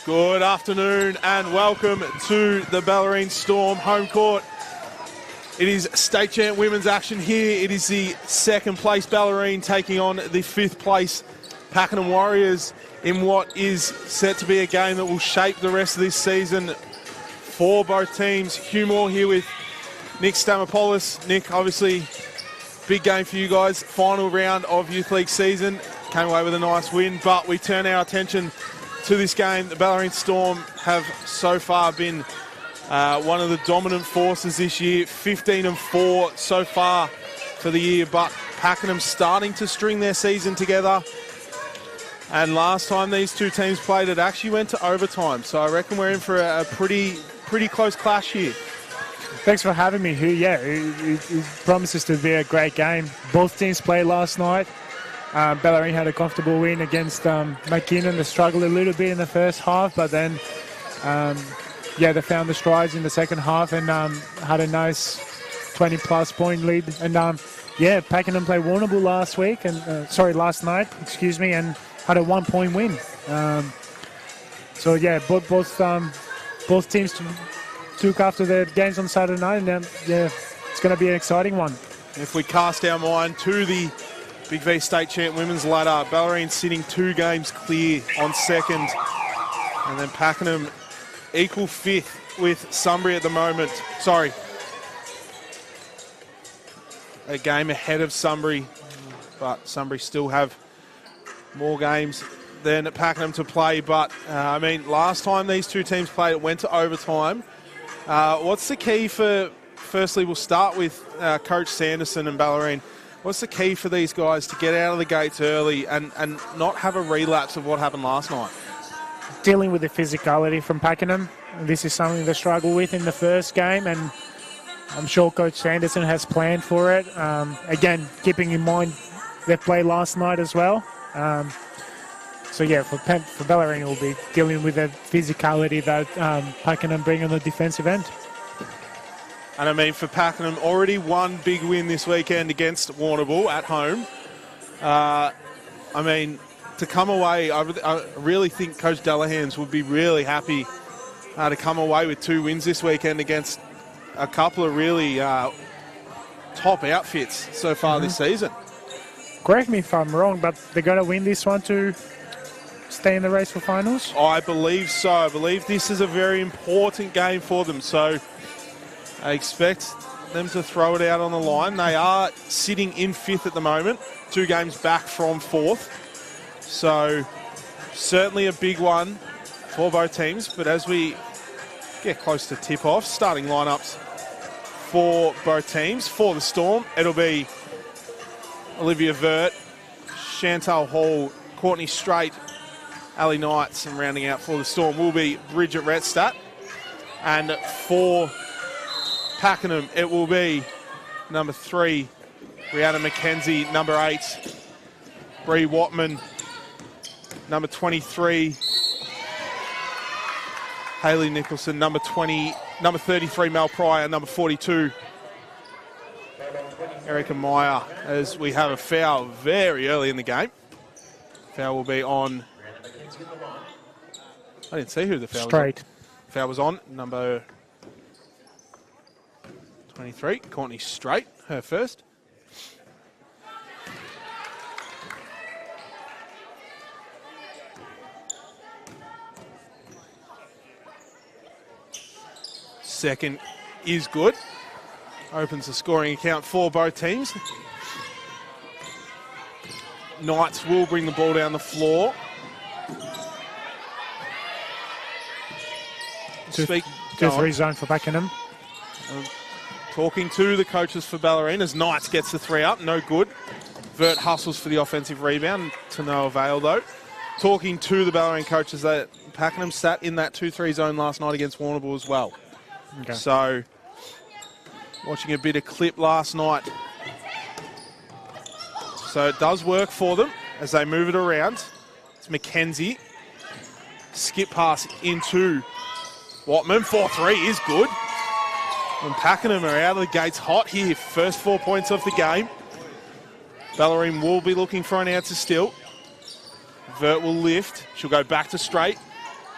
Good afternoon and welcome to the Bellarine Storm home court. It is state champ women's action here. It is the second place Bellarine taking on the fifth place Pakenham Warriors in what is set to be a game that will shape the rest of this season for both teams. Hugh Moore here with Nick Stamopoulos. Nick, obviously big game for you guys. Final round of Youth League season. Came away with a nice win, but we turn our attention to this game. The Bellarine Storm have so far been one of the dominant forces this year. 15-4 so far for the year, but Pakenham starting to string their season together. And last time these two teams played, it actually went to overtime. So I reckon we're in for a pretty close clash here. Thanks for having me, Hugh. Yeah, it promises to be a great game. Both teams played last night. Bellarine had a comfortable win against McKinnon. They struggled a little bit in the first half, but then, they found the strides in the second half and had a nice 20-plus point lead. And, Pakenham played Warrnambool last night, and had a 1-point win. Both teams took after their games on Saturday night, and, it's going to be an exciting one. If we cast our mind to the BigV State Champ Women's ladder, Bellarine sitting 2 games clear on second. And then Pakenham equal fifth with Sunbury at the moment. Sorry. A game ahead of Sunbury, but Sunbury still have more games than Pakenham to play. But, last time these two teams played, it went to overtime. What's the key for, firstly, we'll start with Coach Sanderson and Bellarine. What's the key for these guys to get out of the gates early and not have a relapse of what happened last night? Dealing with the physicality from Pakenham. This is something they struggled with in the first game, and I'm sure Coach Sanderson has planned for it. Again, keeping in mind they played last night as well. For Bellarine, it will be dealing with the physicality that Pakenham bring on the defensive end. And for Pakenham, already one big win this weekend against Warrnambool at home. To come away, I really think Coach Dallahans would be really happy to come away with 2 wins this weekend against a couple of really top outfits so far this season. Correct me if I'm wrong, but they're going to win this one to stay in the race for finals? I believe so. I believe this is a very important game for them. So I expect them to throw it out on the line. They are sitting in 5th at the moment, 2 games back from 4th. So certainly a big one for both teams. But as we get close to tip-off, starting lineups for both teams. For the Storm, it'll be Olivia Vert, Chantal Hall, Courtney Strait, Ali Knights, and rounding out for the Storm will be Bridget Retstadt. And for Pakenham, it will be number 3, Brianna McKenzie, number 8, Bree Watman, number 23, Hayley Nicholson, number 33, Mel Pryor, number 42, Erica Meyer, as we have a foul very early in the game. Foul will be on, I didn't see who the foul was on. Foul was on number 23, Courtney Strait, her first. Second is good. Opens the scoring account for both teams. Knights will bring the ball down the floor. Just 3 zone for Pakenham. Talking to the coaches for Bellarine as Knights gets the 3 up, no good. Vert hustles for the offensive rebound, to no avail though. Talking to the Bellarine coaches that Pakenham sat in that 2-3 zone last night against Warrnambool as well. Okay. So Watching a bit of clip last night. So it does work for them as they move it around. It's Mackenzie. Skip pass into Watman. 4-3 is good. And Pakenham are out of the gates hot here. First 4 points of the game. Bellarine will be looking for an answer still. Vert will lift. She'll go back to straight.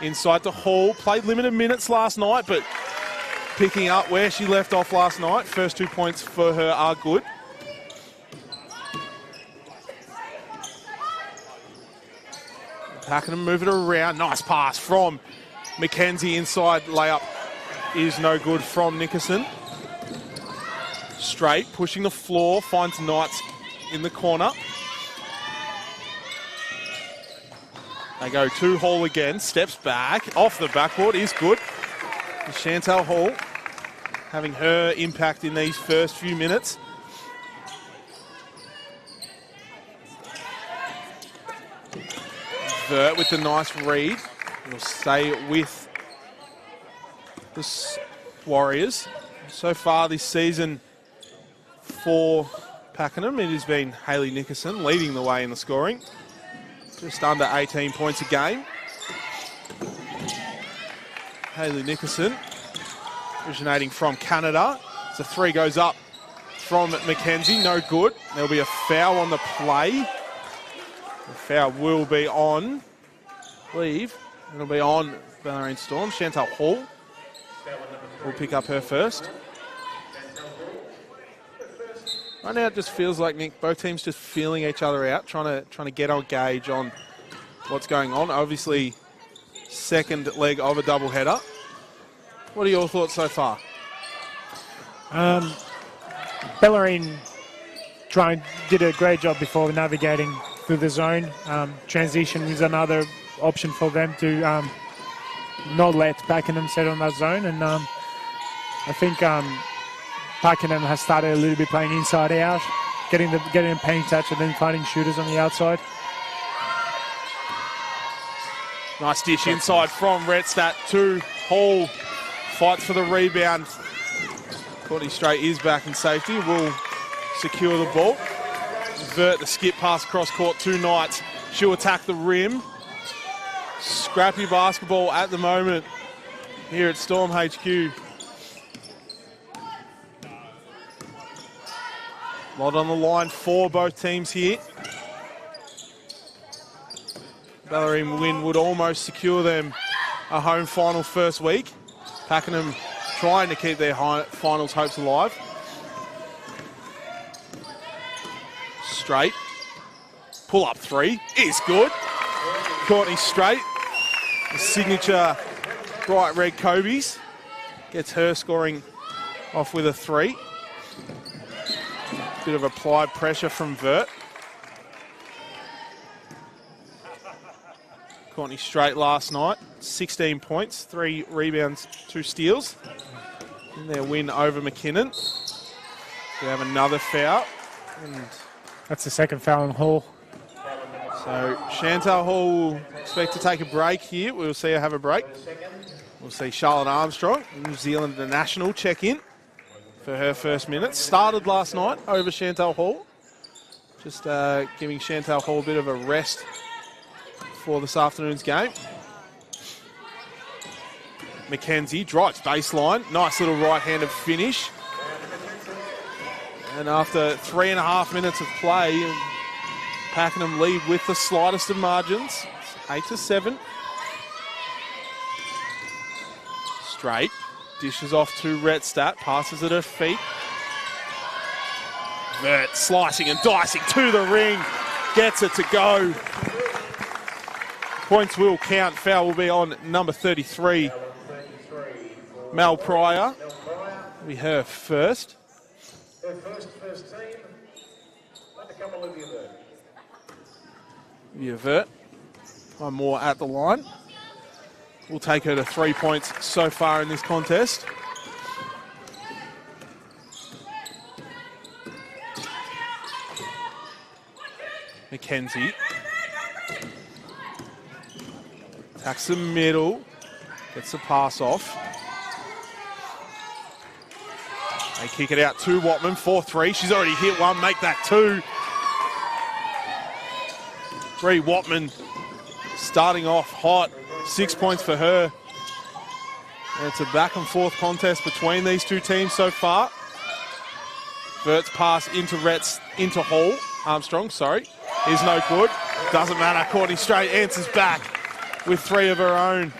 Inside to Hall. Played limited minutes last night, but picking up where she left off last night. First 2 points for her are good. Pakenham move it around. Nice pass from Mackenzie. Inside layup is no good from Nickerson. Straight, pushing the floor, finds Knights in the corner. They go to Hall again, steps back, off the backboard is good. Chantal Hall having her impact in these first few minutes. Vert with the nice read. Will stay with the Warriors. So far this season for Pakenham, it has been Hayley Nickerson leading the way in the scoring. Just under 18 points a game. Hayley Nickerson, originating from Canada. So 3 goes up from Mackenzie, no good. There'll be a foul on the play. The foul will be on, I believe, it'll be on Bellarine Storm. Chantal Hall will pick up her first. Right now it just feels like, Nick, both teams just feeling each other out, trying to get on gauge on what's going on. Obviously, second leg of a doubleheader. What are your thoughts so far? Bellarine did a great job before navigating through the zone. Transition is another option for them to not let Pakenham set on that zone. And I think Pakenham has started a little bit playing inside out, getting a paint touch and then finding shooters on the outside. Nice dish inside from Redstadt to Hall. Fights for the rebound. Courtney Strait is back in safety. Will secure the ball. Vert the skip pass cross court to Knights. She'll attack the rim. Scrappy basketball at the moment here at Storm HQ. Lot on the line for both teams here. Bellarine win would almost secure them a home final first week. Pakenham trying to keep their finals hopes alive. Straight. Pull up 3 is good. Courtney Strait, the signature bright red Kobe's, gets her scoring off with a 3. Bit of applied pressure from Vert. Courtney Strait last night, 16 points, 3 rebounds, 2 steals in their win over McKinnon. We have another foul. And that's the second foul on Hall. So Chantal Hall will expect to take a break here. We'll see her have a break. We'll see Charlotte Armstrong, New Zealand international, check in for her first minutes. Started last night over Chantal Hall. Just giving Chantal Hall a bit of a rest for this afternoon's game. Mackenzie drives baseline. Nice little right-handed finish. And after 3.5 minutes of play, Pakenham lead with the slightest of margins. It's 8-7. Straight. Dishes off to Redstadt. Passes at her feet. Vert slicing and dicing to the ring. Gets it to go. Points will count. Foul will be on number 33. Mel Pryor. Will be her first. Her first team. And a couple of Vert. One more at the line. We'll take her to 3 points so far in this contest. Mackenzie. Attacks the middle. Gets the pass off. They kick it out to Watman, 4-3. She's already hit one, make that 2. 3 Watman starting off hot, 6 points for her. And it's a back and forth contest between these two teams so far. Vert's pass into Hall. Armstrong, sorry, is no good. Doesn't matter, Courtney Straight answers back with 3 of her own.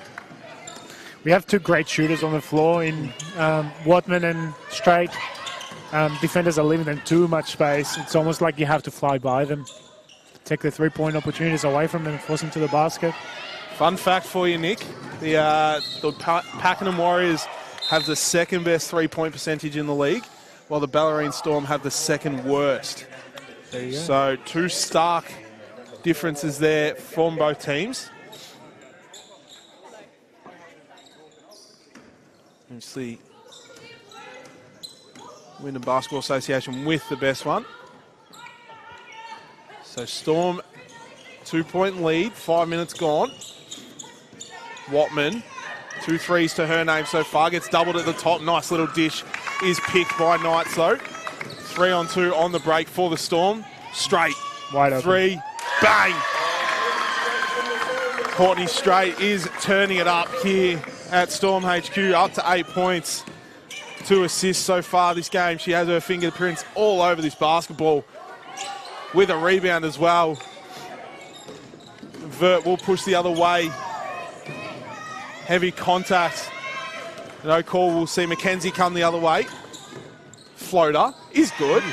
We have 2 great shooters on the floor in Watman and Straight. Defenders are leaving them too much space. It's almost like you have to fly by them. Take the 3-point opportunities away from them and force them to the basket. Fun fact for you, Nick. The Pakenham Warriors have the 2nd best 3-point percentage in the league, while the Bellarine Storm have the 2nd worst. There you go. So 2 stark differences there from both teams. Obviously, Wyndham Basketball Association with the best one. So Storm, 2-point lead, 5 minutes gone. Watman, 2 threes to her name so far, gets doubled at the top. Nice little dish is picked by Knights though. 3-on-2 on the break for the Storm. Straight, Wide open. 3, bang! Courtney Straight is turning it up here at Storm HQ, up to 8 points. 2 assists so far this game. She has her fingerprints all over this basketball with a rebound as well. Vert will push the other way. Heavy contact. No call. We'll see Mackenzie come the other way. Floater is good.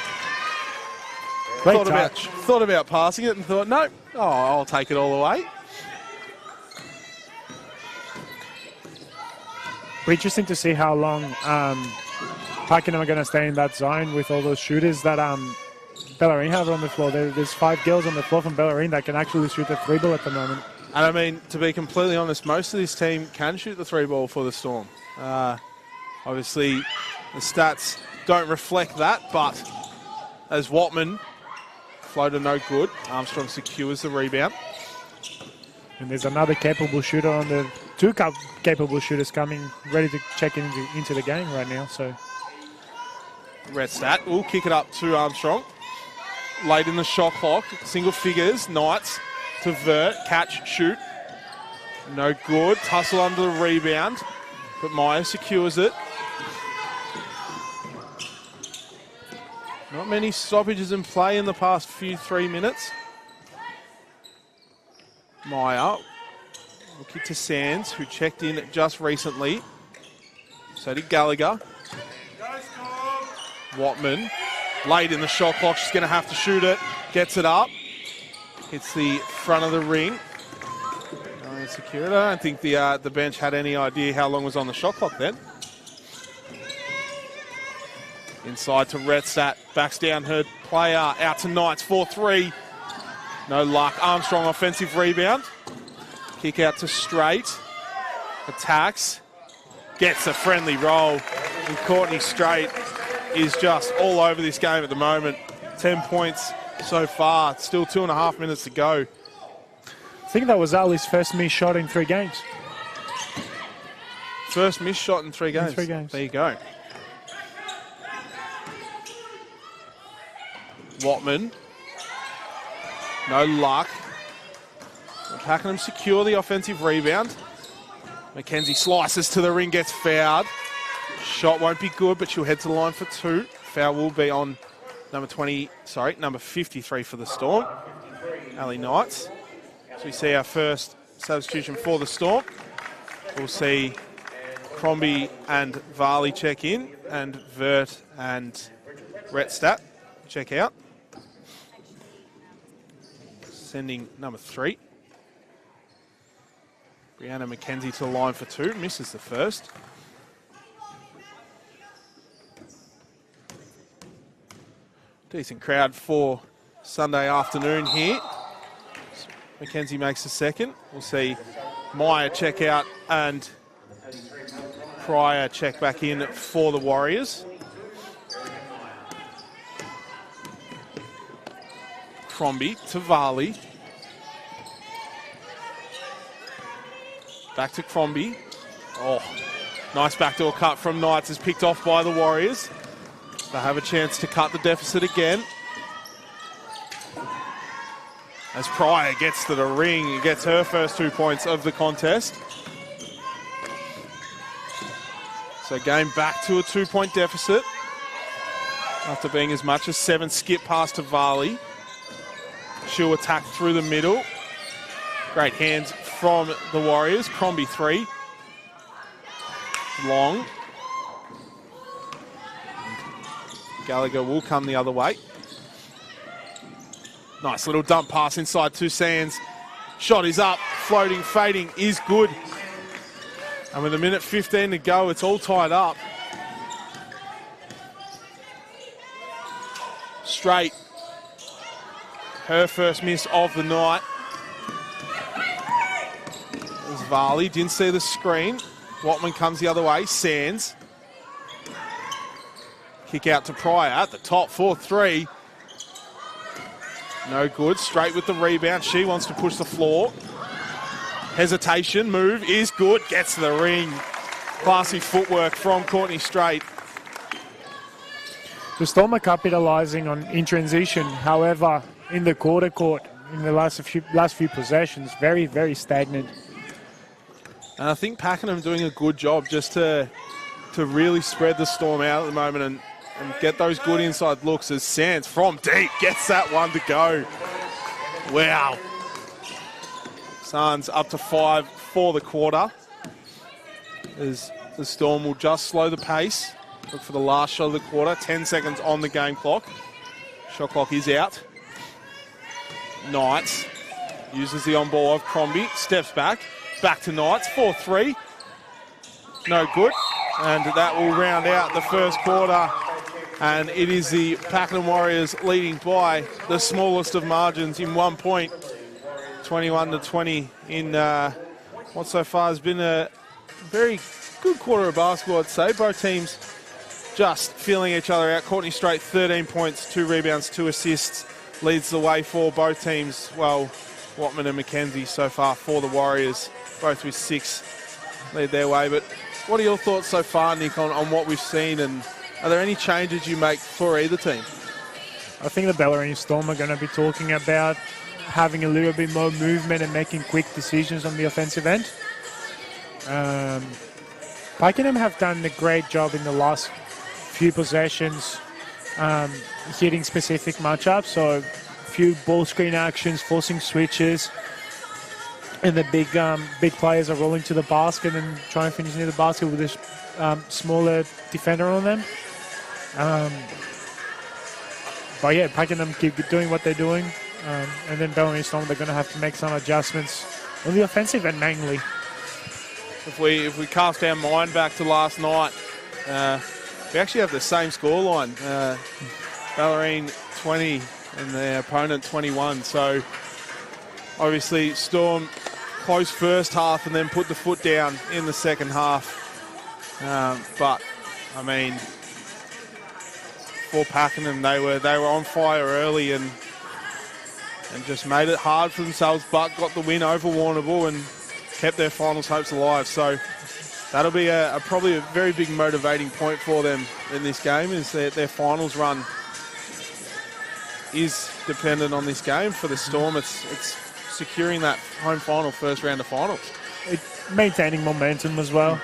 Great touch. Thought about passing it and thought, no, I'll take it all the way. Be interesting to see how long Pakenham are going to stay in that zone with all those shooters that Bellarine have on the floor. There's 5 girls on the floor from Bellarine that can actually shoot the 3-ball at the moment. And I mean, to be completely honest, most of this team can shoot the 3-ball for the Storm. Obviously, the stats don't reflect that, but as Watman, floater no good. Armstrong secures the rebound. And there's another capable shooter on the 2 capable shooters coming, ready to check into the game right now. So Redstat will kick it up to Armstrong. Late in the shot clock, single figures, Knights to Vert, catch, shoot. No good, tussle under the rebound, but Meyer secures it. Not many stoppages in play in the past 3 minutes. Meyer will kick to Sands, who checked in just recently. So did Gallagher. Watman, late in the shot clock, she's going to have to shoot it. Gets it up. Hits the front of the ring. Secure it. I don't think the bench had any idea how long was on the shot clock then. Inside to Redstat, backs down her player, out to Knights, 4-3. No luck. Armstrong offensive rebound. Kick out to Straight. Attacks. Gets a friendly roll. And Courtney Straight is just all over this game at the moment. 10 points so far. Still 2.5 minutes to go. I think that was Ali's first missed shot in 3 games. First missed shot in 3 games. In 3 games. There you go. Watman. No luck. Pakenham secure the offensive rebound. Mackenzie slices to the ring, gets fouled. Shot won't be good, but she'll head to the line for 2. Foul will be on number 53 for the Storm. Ali Knights. So we see our first substitution for the Storm. We'll see Crombie and Varley check in, and Vert and Redstat check out. Sending number 3. Brianna Mackenzie to the line for 2. Misses the first. Decent crowd for Sunday afternoon here. Mackenzie makes the second. We'll see Meyer check out and Pryor check back in for the Warriors. Crombie to Varley. Back to Crombie. Oh, nice backdoor cut from Knights is picked off by the Warriors. They have a chance to cut the deficit again. As Pryor gets to the ring, gets her first 2 points of the contest. So game back to a 2-point deficit after being as much as 7. Skip pass to Varley. She'll attack through the middle. Great hands from the Warriors. Crombie 3. Long. Gallagher will come the other way. Nice little dump pass inside to Sands. Shot is up, floating, fading, is good. And with 1:15 to go, it's all tied up. Straight. Her first miss of the night. There's Varley, didn't see the screen. Watman comes the other way, Sands. Kick out to Pryor at the top, 4-3. No good, straight with the rebound. She wants to push the floor. Hesitation, move is good, gets to the ring. Classy footwork from Courtney Straight. The Storm are capitalising on in transition. However, in the quarter court, in the last few possessions, very, very stagnant. And I think Pakenham doing a good job just to really spread the Storm out at the moment and get those good inside looks as Sands from deep gets that one to go. Wow. Suns up to 5 for the quarter. As the Storm will just slow the pace. Look for the last shot of the quarter. 10 seconds on the game clock. Shot clock is out. Knights uses the on ball of Crombie. Steps back. Back to Knights. 4-3. No good. And that will round out the first quarter. And it is the Pakenham Warriors leading by the smallest of margins in 1 point. 21-20 in what so far has been a very good quarter of basketball, I'd say. Both teams just feeling each other out. Courtney Straight, 13 points, 2 rebounds, 2 assists. Leads the way for both teams. Well, Watman and McKenzie so far for the Warriors, both with 6, lead their way. But what are your thoughts so far, Nick, on what we've seen, and are there any changes you make for either team? I think the Bellarine Storm are going to be talking about having a little bit more movement and making quick decisions on the offensive end. Pakenham have done a great job in the last few possessions hitting specific matchups, so a few ball screen actions, forcing switches, and the big players are rolling to the basket and trying to finish near the basket with a smaller defender on them. But yeah, Pakenham keep doing what they're doing. And then Bellarine Storm, they're going to have to make some adjustments on the offensive end mainly. If we cast our mind back to last night, we actually have the same scoreline. Bellarine 20 and their opponent 21. So obviously Storm close first half and then put the foot down in the second half. But I mean, for Pakenham, they were on fire early and just made it hard for themselves, but got the win over Warrnambool and kept their finals hopes alive. So that'll be probably a very big motivating point for them in this game, is their finals run is dependent on this game. For the Storm, it's securing that home final, first round of finals. Maintaining momentum as well.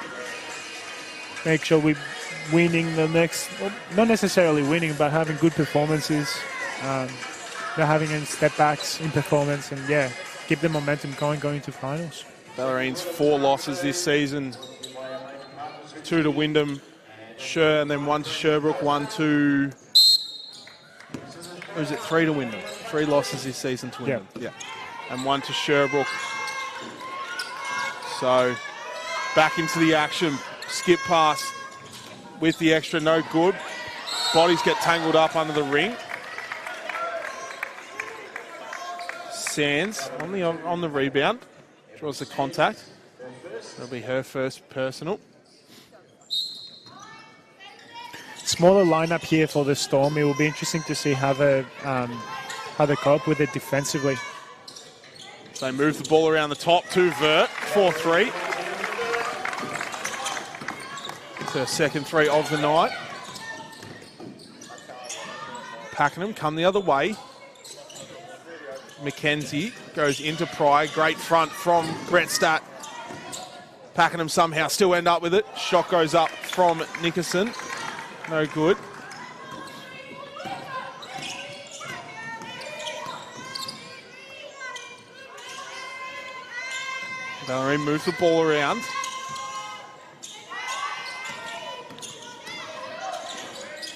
Make sure we're winning the next, well, not necessarily winning, but having good performances. Not having any step backs in performance, and yeah, keep the momentum going to finals. Bellarine's 4 losses this season. 2 to Wyndham, and then 1 to Sherbrooke, 1 to... Or is it 3 to Wyndham? 3 losses this season to Wyndham. Yeah. And 1 to Sherbrooke. So, back into the action. Skip pass with the extra, no good. Bodies get tangled up under the ring. Sands on the rebound. Draws the contact. That'll be her first personal. Smaller lineup here for the Storm. It will be interesting to see how they cope with it defensively. So they move the ball around the top to Vert. 4-3. It's her second 3 of the night. Pakenham come the other way. Mackenzie goes into Pry. Great front from Bretstadt. Pakenham somehow still end up with it. Shot goes up from Nickerson. No good. Bellarine moves the ball around.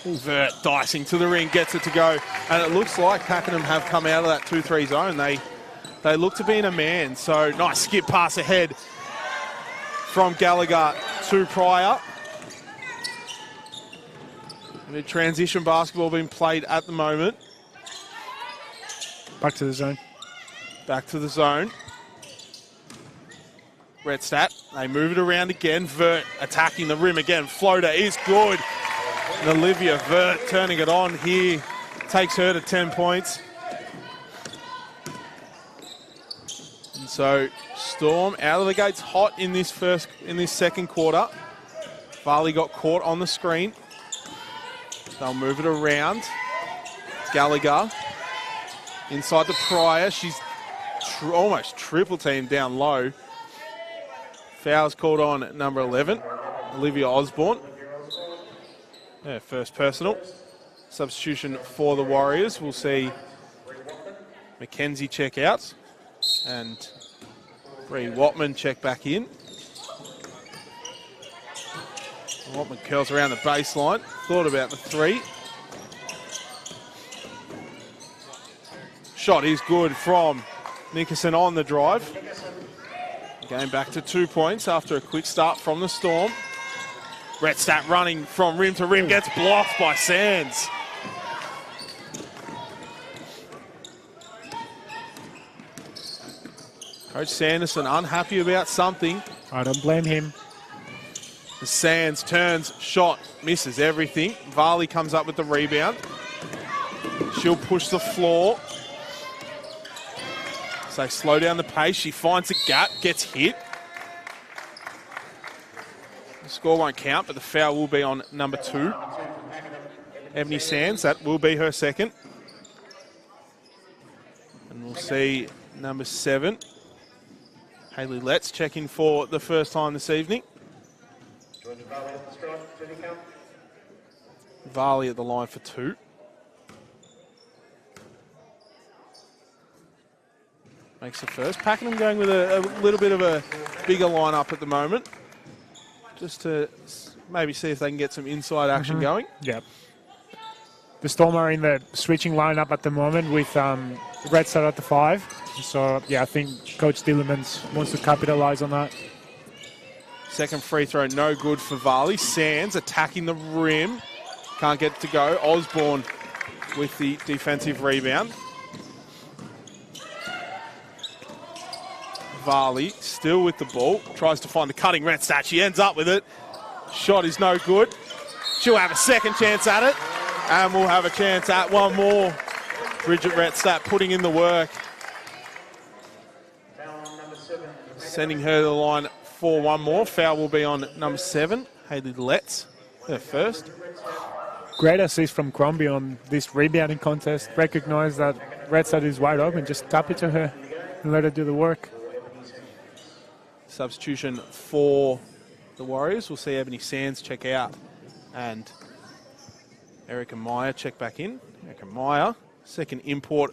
Vert dicing to the ring, gets it to go. And it looks like Pakenham have come out of that 2-3 zone. They look to be in a man. So nice skip pass ahead from Gallagher to Pryor. The transition basketball being played at the moment. Back to the zone. Back to the zone. Bretstadt, they move it around again. Vert attacking the rim again. Floater is good. And Olivia Vert turning it on here. Takes her to 10 points. And so Storm out of the gates hot in this second quarter. Varley got caught on the screen. They'll move it around. Gallagher inside the Pryor. She's almost triple teamed down low. Foul's called on number 11, Olivia Osborne. Yeah, first personal. Substitution for the Warriors. We'll see Mackenzie check out and Bree Watman check back in. Watman curls around the baseline. Thought about the three. Shot is good from Nickerson on the drive. Game back to 2 points after a quick start from the Storm. Bretstadt running from rim to rim, gets blocked by Sands. Coach Sanderson unhappy about something. I don't blame him. The Sands turns, shot, misses everything. Varley comes up with the rebound. She'll push the floor. So slow down the pace. She finds a gap, gets hit. The score won't count, but the foul will be on number 2. Ebony Sands, that will be her second. And we'll see number 7, Hayley Letts, check in for the first time this evening. Varley at the line for 2. Makes the first. Pakenham going with a little bit of a bigger lineup at the moment. Just to maybe see if they can get some inside action going. Yeah. The Storm are in the switching lineup at the moment with Bretstadt at the 5. So, yeah, I think Coach Dillemans wants to capitalise on that. Second free throw, no good for Varley. Sands attacking the rim. Can't get it to go. Osborne with the defensive rebound. Varley still with the ball. Tries to find the cutting Bretstadt. She ends up with it. Shot is no good. She'll have a second chance at it. And we'll have a chance at one more. Bridget Bretstadt putting in the work. Sending her to the line for one more. Foul will be on number 7, Hayley Letts, her first. Great assist from Crombie on this rebounding contest. Recognise that Bretstadt is wide open. Just tap it to her and let her do the work. Substitution for the Warriors. We'll see Ebony Sands check out and Erica Meyer check back in. Erica Meyer, second import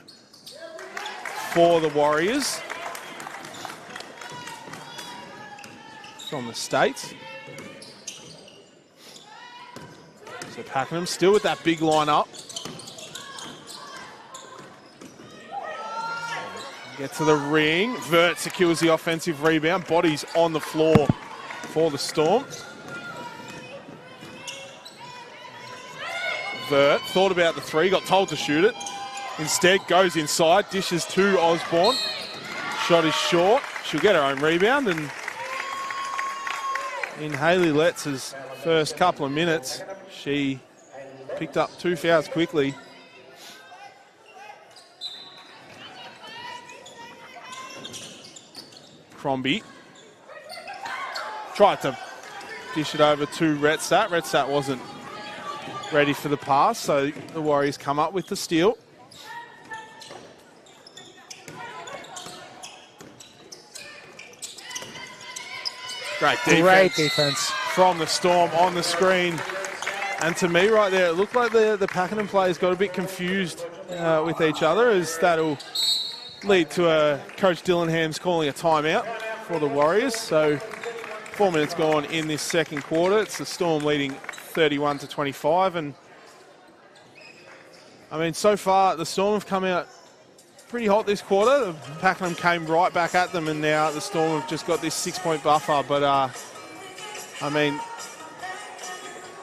for the Warriors from the States. So Pakenham still with that big lineup. Get to the ring. Vert secures the offensive rebound. Bodies on the floor for the Storm. Vert thought about the 3, got told to shoot it. Instead goes inside, dishes to Osborne. Shot is short. She'll get her own rebound, and in Hayley Letts' first couple of minutes, she picked up 2 fouls quickly. Crombie tried to dish it over to Bretstadt. Bretstadt wasn't ready for the pass. So the Warriors come up with the steal. Great defense. Great defense. From the Storm on the screen. And to me right there, it looked like the Pakenham players got a bit confused with each other, as that'll lead to Coach Dillingham's calling a timeout for the Warriors. So 4 minutes gone in this second quarter. It's the Storm leading 31-25. And I mean, so far the Storm have come out pretty hot this quarter. The Pakenham came right back at them, and now the Storm have just got this 6-point buffer. But I mean,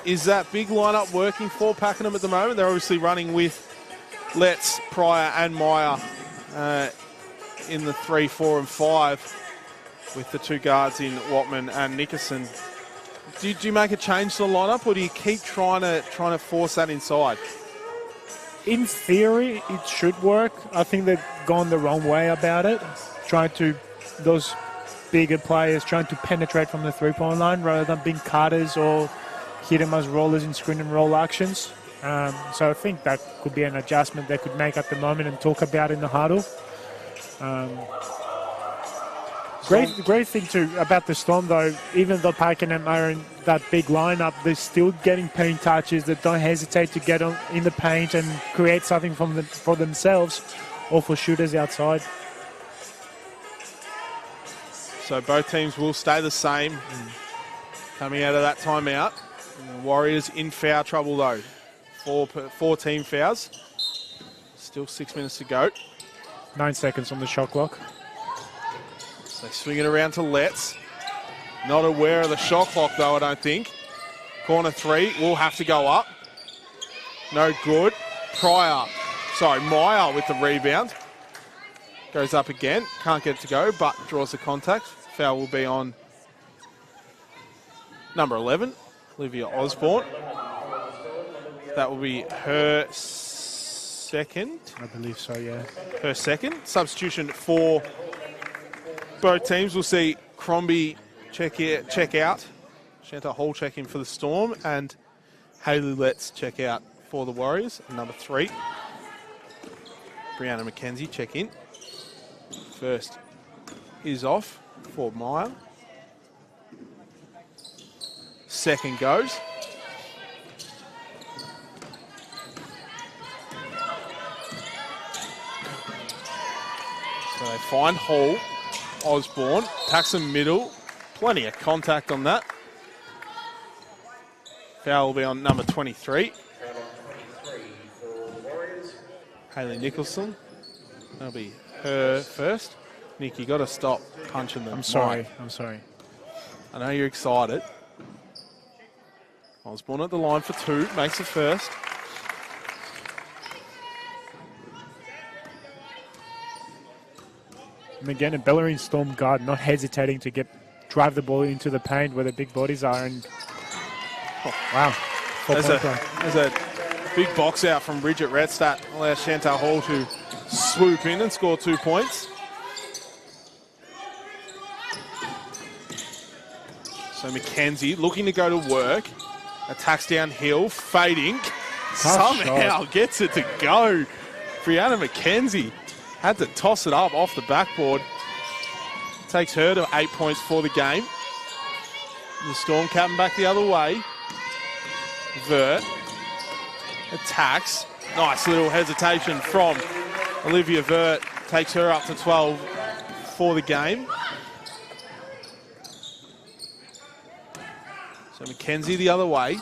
is that big lineup working for Pakenham at the moment? They're obviously running with Letts, Pryor and Meyer in the 3, 4 and 5, with the two guards in Watman and Nickerson. Do you make a change to the lineup, or do you keep trying to force that inside? In theory, it should work. I think they've gone the wrong way about it. Those bigger players trying to penetrate from the three-point line rather than being cutters or hit them as rollers in screen and roll actions. So I think that could be an adjustment they could make at the moment and talk about in the huddle. Great thing too about the Storm though, even though Pakenham are in that big lineup, they're still getting paint touches. That don't hesitate to get in the paint and create something for themselves or for shooters outside. So both teams will stay the same coming out of that timeout. And the Warriors in foul trouble though. Four team fouls. Still 6 minutes to go. 9 seconds on the shot clock. They swing it around to Letts. Not aware of the shot clock though, I don't think. Corner 3 will have to go up. No good. Meyer with the rebound. Goes up again. Can't get it to go, but draws the contact. Foul will be on number 11, Olivia Osborne. That will be her second. I believe so, yeah. Her second. Substitution for both teams. We'll see Crombie check out. Chantal Hall check in for the Storm, and Hayley Letts check out for the Warriors. And number 3, Brianna McKenzie check in. First is off for Meyer. Second goes. So they find Hall. Osborne, Paxton middle, plenty of contact on that. Foul will be on number 23. Hayley Nicholson. That'll be her first. Nick, you got to stop punching them. I'm sorry. I know you're excited. Osborne at the line for 2, makes the first. And again, a Bellarine Storm guard not hesitating to drive the ball into the paint where the big bodies are. And wow, there's a big box out from Bridget Redstadt. Allows Chantal Hall to swoop in and score 2 points. So McKenzie looking to go to work. Attacks downhill, fading. Somehow gets it to go. Brianna McKenzie had to toss it up off the backboard. Takes her to 8 points for the game. The Storm captain back the other way. Vert attacks. Nice little hesitation from Olivia Vert. Takes her up to 12 for the game. So McKenzie the other way.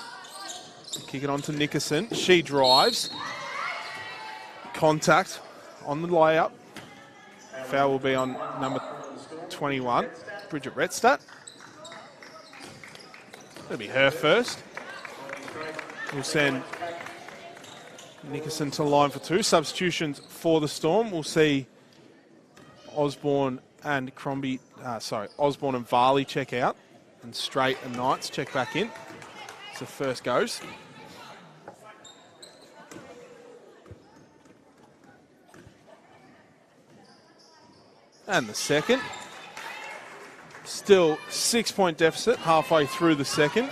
Kick it on to Nickerson. She drives. Contact on the layup. Foul will be on number 21, Bridget Redstadt. That'll be her first. We'll send Nickerson to the line for 2. Substitutions for the Storm. We'll see Osborne and Osborne and Varley check out, and Straight and Knights check back in. So first goes. And the second. Still 6 point deficit halfway through the second.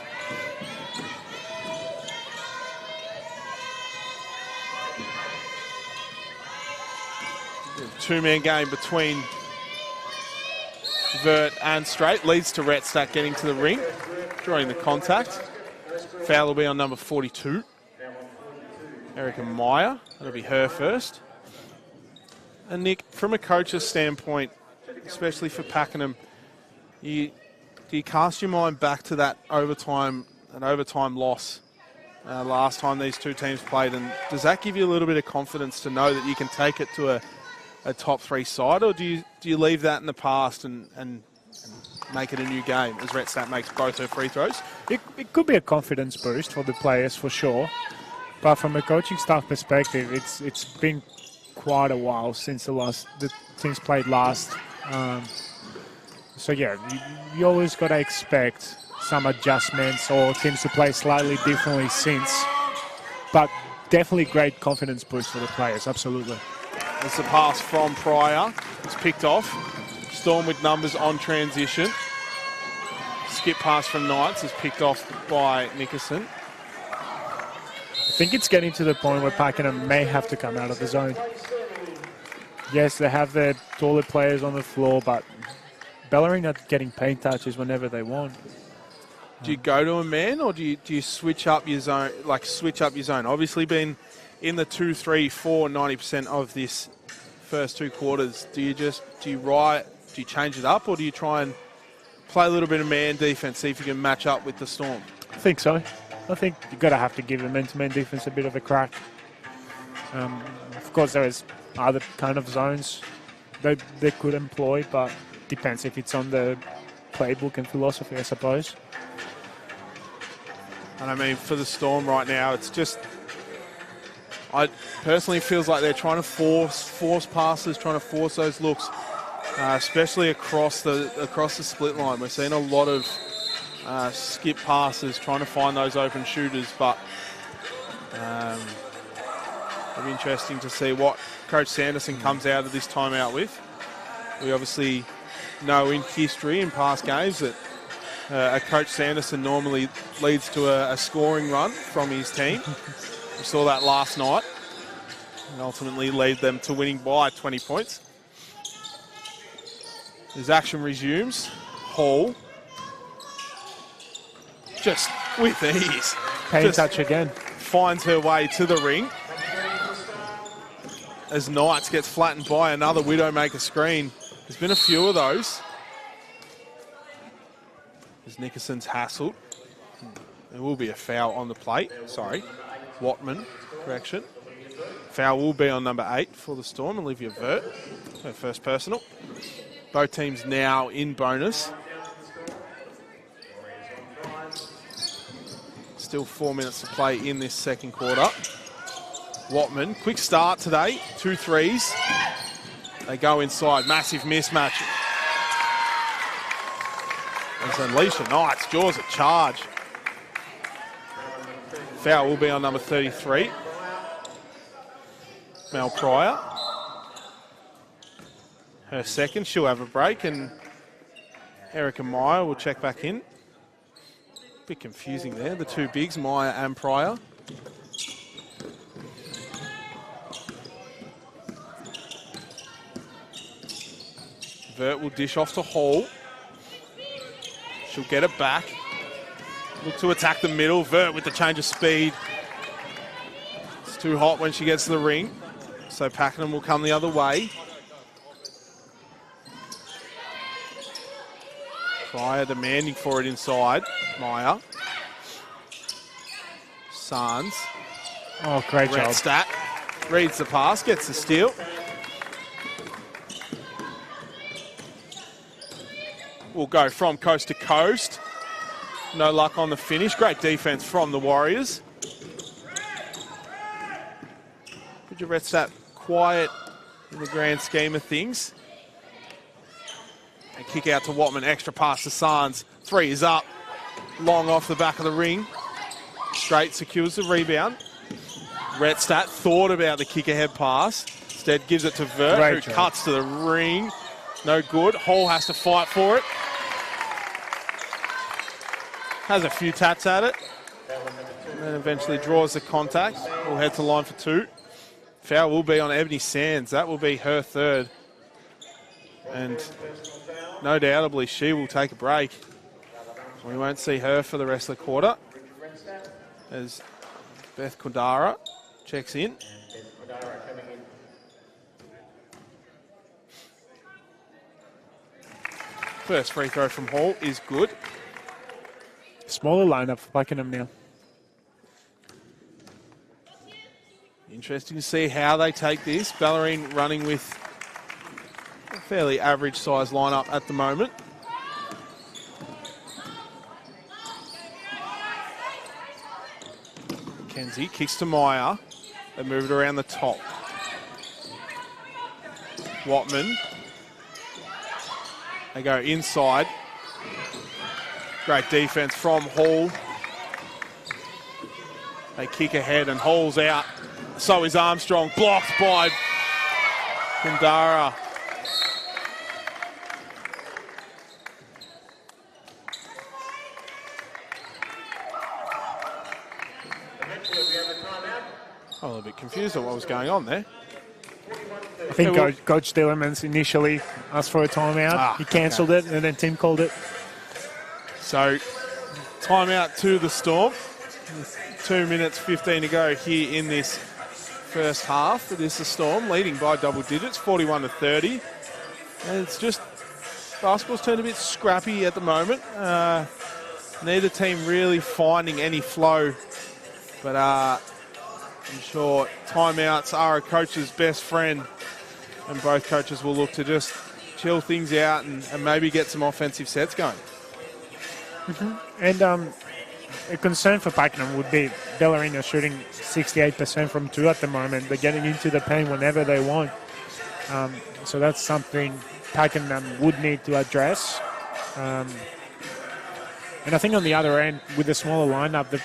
two-man game between Vert and Straight. Leads to Retstack getting to the ring, drawing the contact. Foul will be on number 42. Erica Meyer. That'll be her first. And Nick, from a coach's standpoint, especially for Pakenham, do you cast your mind back to that overtime loss last time these two teams played, and does that give you a little bit of confidence to know that you can take it to a top three side, or do you leave that in the past and make it a new game as Retstack makes both her free throws? It could be a confidence boost for the players for sure, but from a coaching staff perspective, it's been quite a while since the teams played last. So yeah, you always got to expect some adjustments or teams to play slightly differently since, but definitely great confidence boost for the players, absolutely. There's the pass from Pryor. It's picked off. Storm with numbers on transition. Skip pass from Knights is picked off by Nickerson. I think it's getting to the point where Pakenham may have to come out of the zone. Yes, they have their taller players on the floor, but Bellarine are getting paint touches whenever they want. Do you go to a man, or do you switch up your zone? Obviously, been in the 2, 3, 4, 90% of this first two quarters. Do you change it up, or do you try and play a little bit of man defense, see if you can match up with the Storm? I think so. I think you've got to have to give the man-to-man defense a bit of a crack. Of course, there is other kind of zones they could employ, but depends if it's on the playbook and philosophy, I suppose. And I mean, for the Storm right now, it's just, I personally feels like they're trying to force passes, trying to force those looks, especially across the split line. We're seeing a lot of skip passes, trying to find those open shooters, but it'll be interesting to see what Coach Sanderson comes out of this timeout with. We obviously know in history, in past games, that a Coach Sanderson normally leads to a scoring run from his team. We saw that last night and ultimately lead them to winning by 20 points. As action resumes, Hall just with ease. Paint touch again. Finds her way to the ring. As Knights gets flattened by another Widowmaker screen. There's been a few of those. As Nickerson's hassled. There will be a foul on the plate. Sorry. Watman, correction. Foul will be on number 8 for the Storm, Olivia Vert. Her first personal. Both teams now in bonus. Still 4 minutes to play in this second quarter. Watman, quick start today. 2 threes. They go inside. Massive mismatch. As Alicia Knights draws a charge. Foul will be on number 33. Mel Pryor. Her second. She'll have a break, and Erica Meyer will check back in. Bit confusing there. The two bigs, Meyer and Pryor. Vert will dish off to Hall. She'll get it back. Look to attack the middle. Vert with the change of speed. It's too hot when she gets to the ring. So Pakenham will come the other way. Pryor demanding for it inside. Meyer. Sands. Oh, great job. Stat. Reads the pass, gets the steal. Will go from coast to coast. No luck on the finish. Great defense from the Warriors. Bridget Retstack quiet in the grand scheme of things. And kick out to Watman. Extra pass to Sands. 3 is up. Long off the back of the ring. Straight secures the rebound. Retstack thought about the kick ahead pass. Instead gives it to Vert, who cuts to the ring. No good. Hall has to fight for it. Has a few tats at it. And then eventually draws the contact. We'll head to line for 2. Foul will be on Ebony Sands. That will be her third. And no doubtably she will take a break. We won't see her for the rest of the quarter as Beth Kodara checks in. First free throw from Hall is good. Smaller lineup for Pakenham now. Interesting to see how they take this. Bellarine running with a fairly average size lineup at the moment. Mackenzie kicks to Meyer. They move it around the top. Watman. They go inside. Great defense from Hall. They kick ahead and Hall's out. So is Armstrong, blocked by Kundara. I'm a little bit confused at what was going on there. I think Coach Dillermans initially asked for a timeout. He cancelled it, and then Tim called it. So, timeout to the Storm. 2 minutes 15 to go here in this first half. It is the Storm leading by double digits, 41-30. And it's just, basketball's turned a bit scrappy at the moment. Neither team really finding any flow. But I'm sure timeouts are a coach's best friend. And both coaches will look to just chill things out and maybe get some offensive sets going. And a concern for Pakenham would be Bellarine are shooting 68% from two at the moment. They're getting into the paint whenever they want. So that's something Pakenham would need to address. And I think on the other end, with the smaller lineup, the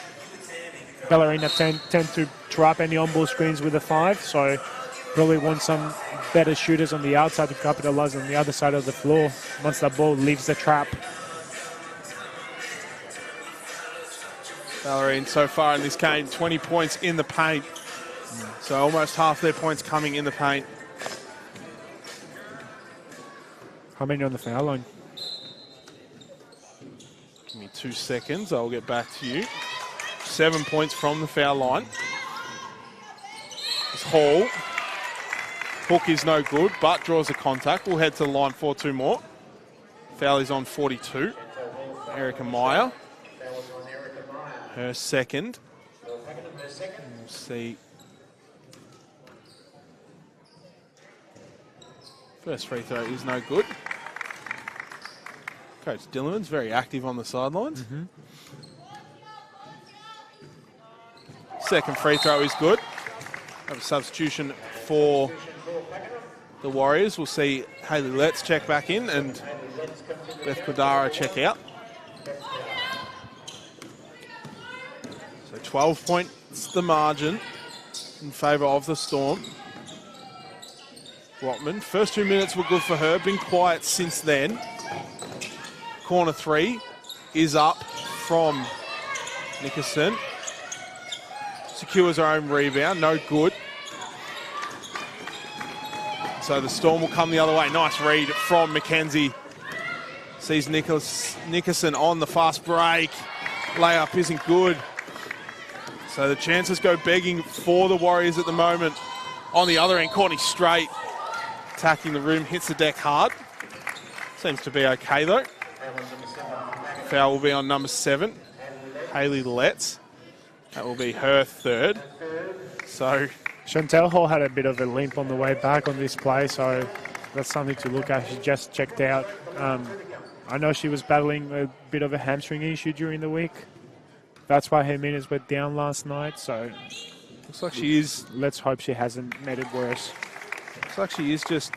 Bellarine tend to trap any on-ball screens with a 5. So probably want some better shooters on the outside to capitalize on the other side of the floor once the ball leaves the trap. Bellarine so far in this game, 20 points in the paint. So almost half their points coming in the paint. How many on the foul line? Give me 2 seconds, I'll get back to you. 7 points from the foul line. It's Hall. Hook is no good, but draws a contact. We'll head to the line for 2 more. Foul is on 42. Erica Meyer. Her second. We'll see. First free throw is no good. Coach Dillerman's very active on the sidelines. Second free throw is good. Have a substitution for the Warriors. We'll see Hayley Letts check back in and Beth Kodara check out. So 12 points the margin in favour of the Storm. Watman, first 2 minutes were good for her. Been quiet since then. Corner 3 is up from Nickerson. Secures her own rebound, no good. So the Storm will come the other way. Nice read from Mackenzie. Sees Nickerson on the fast break. Layup isn't good. So the chances go begging for the Warriors at the moment. On the other end, Courtney Straight attacking the rim, hits the deck hard. Seems to be okay though. Foul will be on number 7, Hayley Letts. That will be her third. So Chantel Hall had a bit of a limp on the way back on this play, so that's something to look at. She just checked out. I know she was battling a bit of a hamstring issue during the week. That's why her minutes went down last night, so looks like she is. Let's hope she hasn't made it worse. Looks like she is just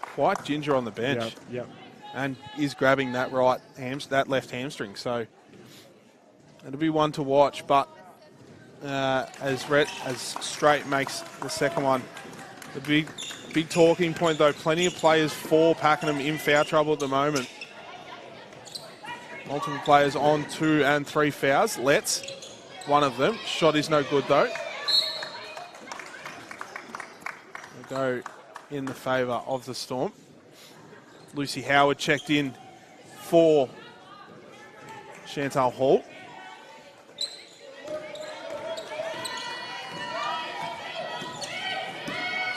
quite ginger on the bench. Yep. And is grabbing that that left hamstring. So it'll be one to watch. But as Straight makes the second one, the big talking point though. Plenty of players for Pakenham in foul trouble at the moment. Multiple players on 2 and 3 fouls. Let's one of them. Shot is no good though. go in the favour of the Storm. Lucy Howard checked in for Chantal Hall.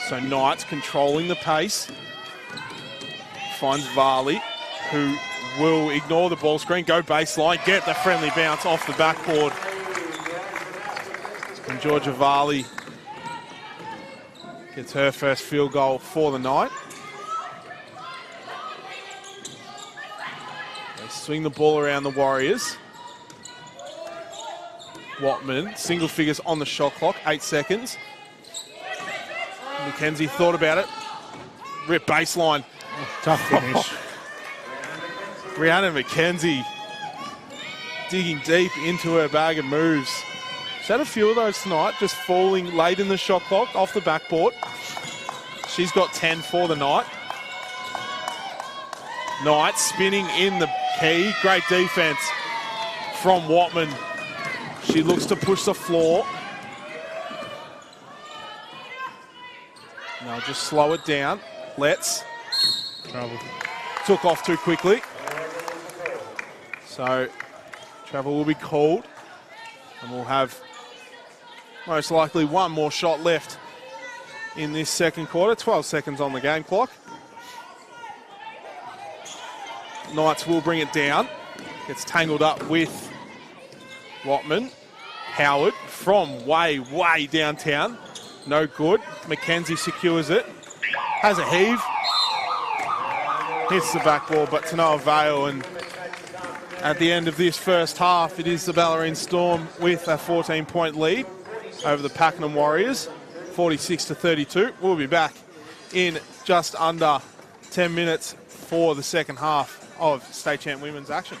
So Knights controlling the pace. Finds Varley, who will ignore the ball screen, go baseline, get the friendly bounce off the backboard. And Georgia Varley gets her first field goal for the night. They swing the ball around the Warriors. Watman, single figures on the shot clock, 8 seconds. Mackenzie thought about it. Rip baseline. Tough finish. Rhiannon McKenzie digging deep into her bag of moves. She's had a few of those tonight, just falling late in the shot clock off the backboard. She's got 10 for the night. Knight spinning in the key. Great defense from Watman. She looks to push the floor. Now just slow it down. Let's. Trouble. Took off too quickly. So travel will be called. And we'll have most likely one more shot left in this second quarter. 12 seconds on the game clock. Knights will bring it down. Gets tangled up with Watman. Howard from way downtown. No good. Mackenzie secures it. Has a heave. Hits the backboard, but to no avail. And at the end of this first half, it is the Bellarine Storm with a 14-point lead over the Pakenham Warriors, 46-32. We'll be back in just under 10 minutes for the second half of State Champ Women's action.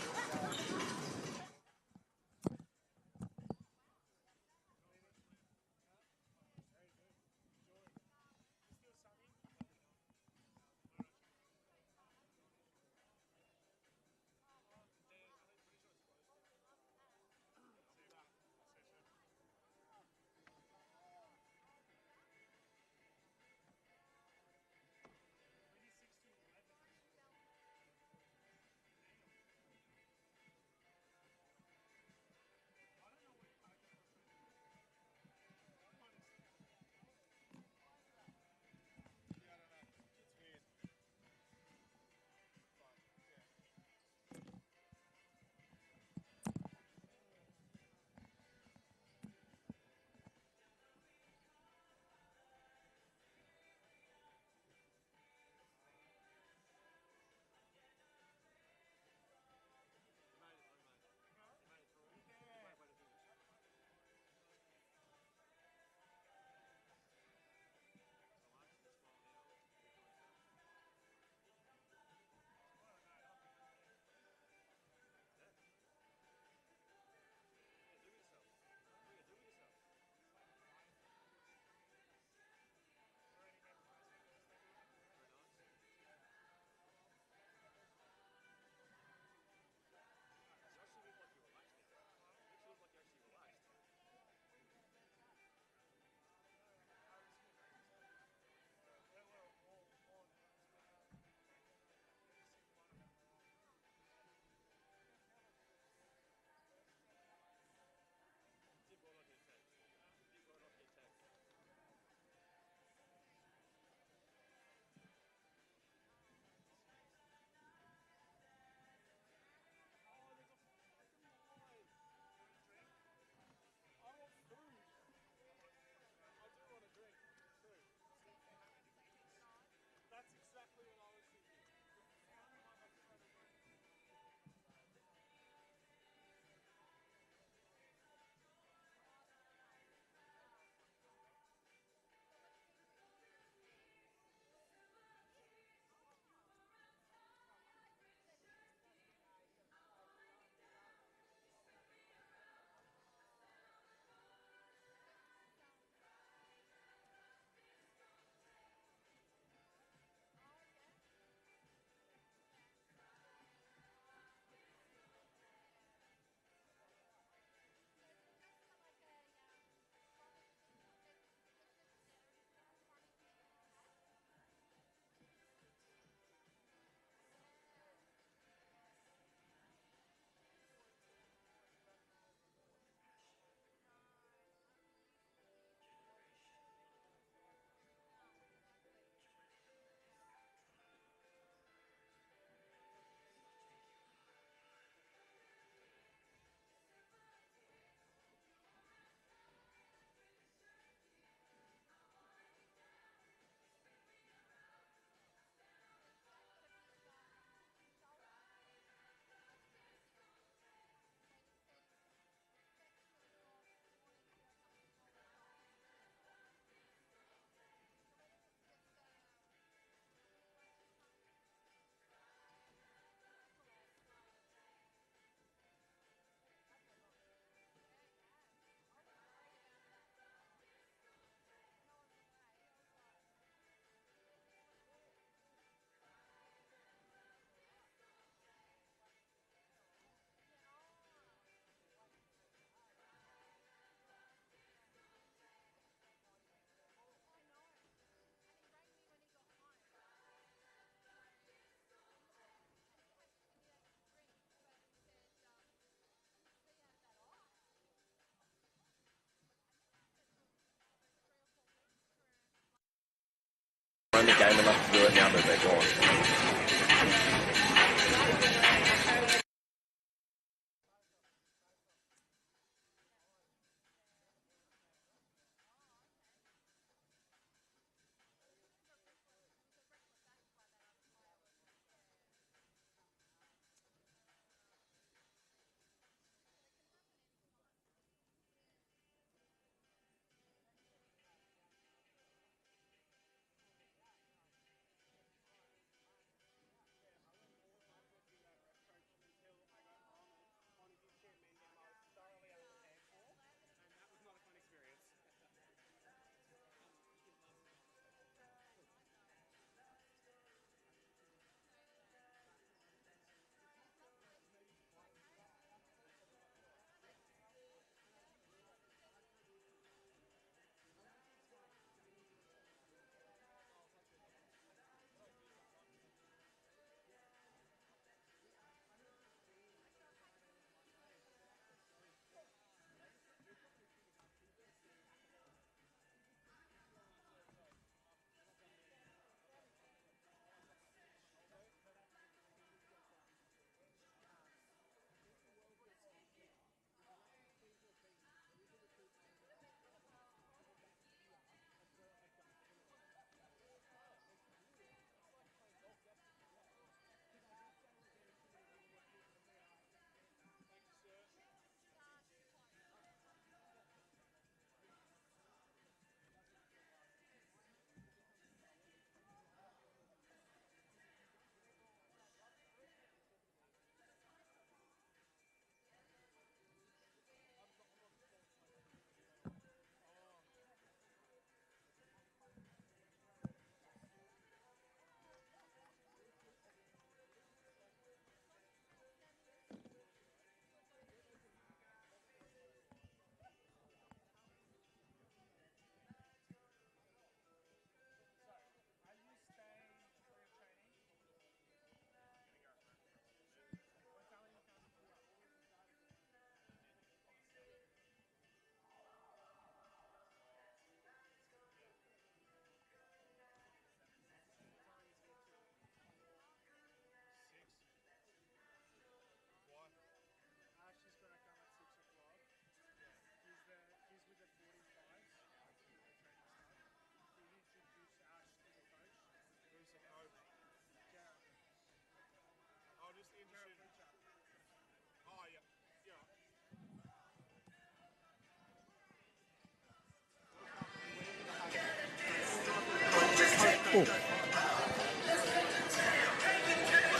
run the game enough to do it now that they're gone.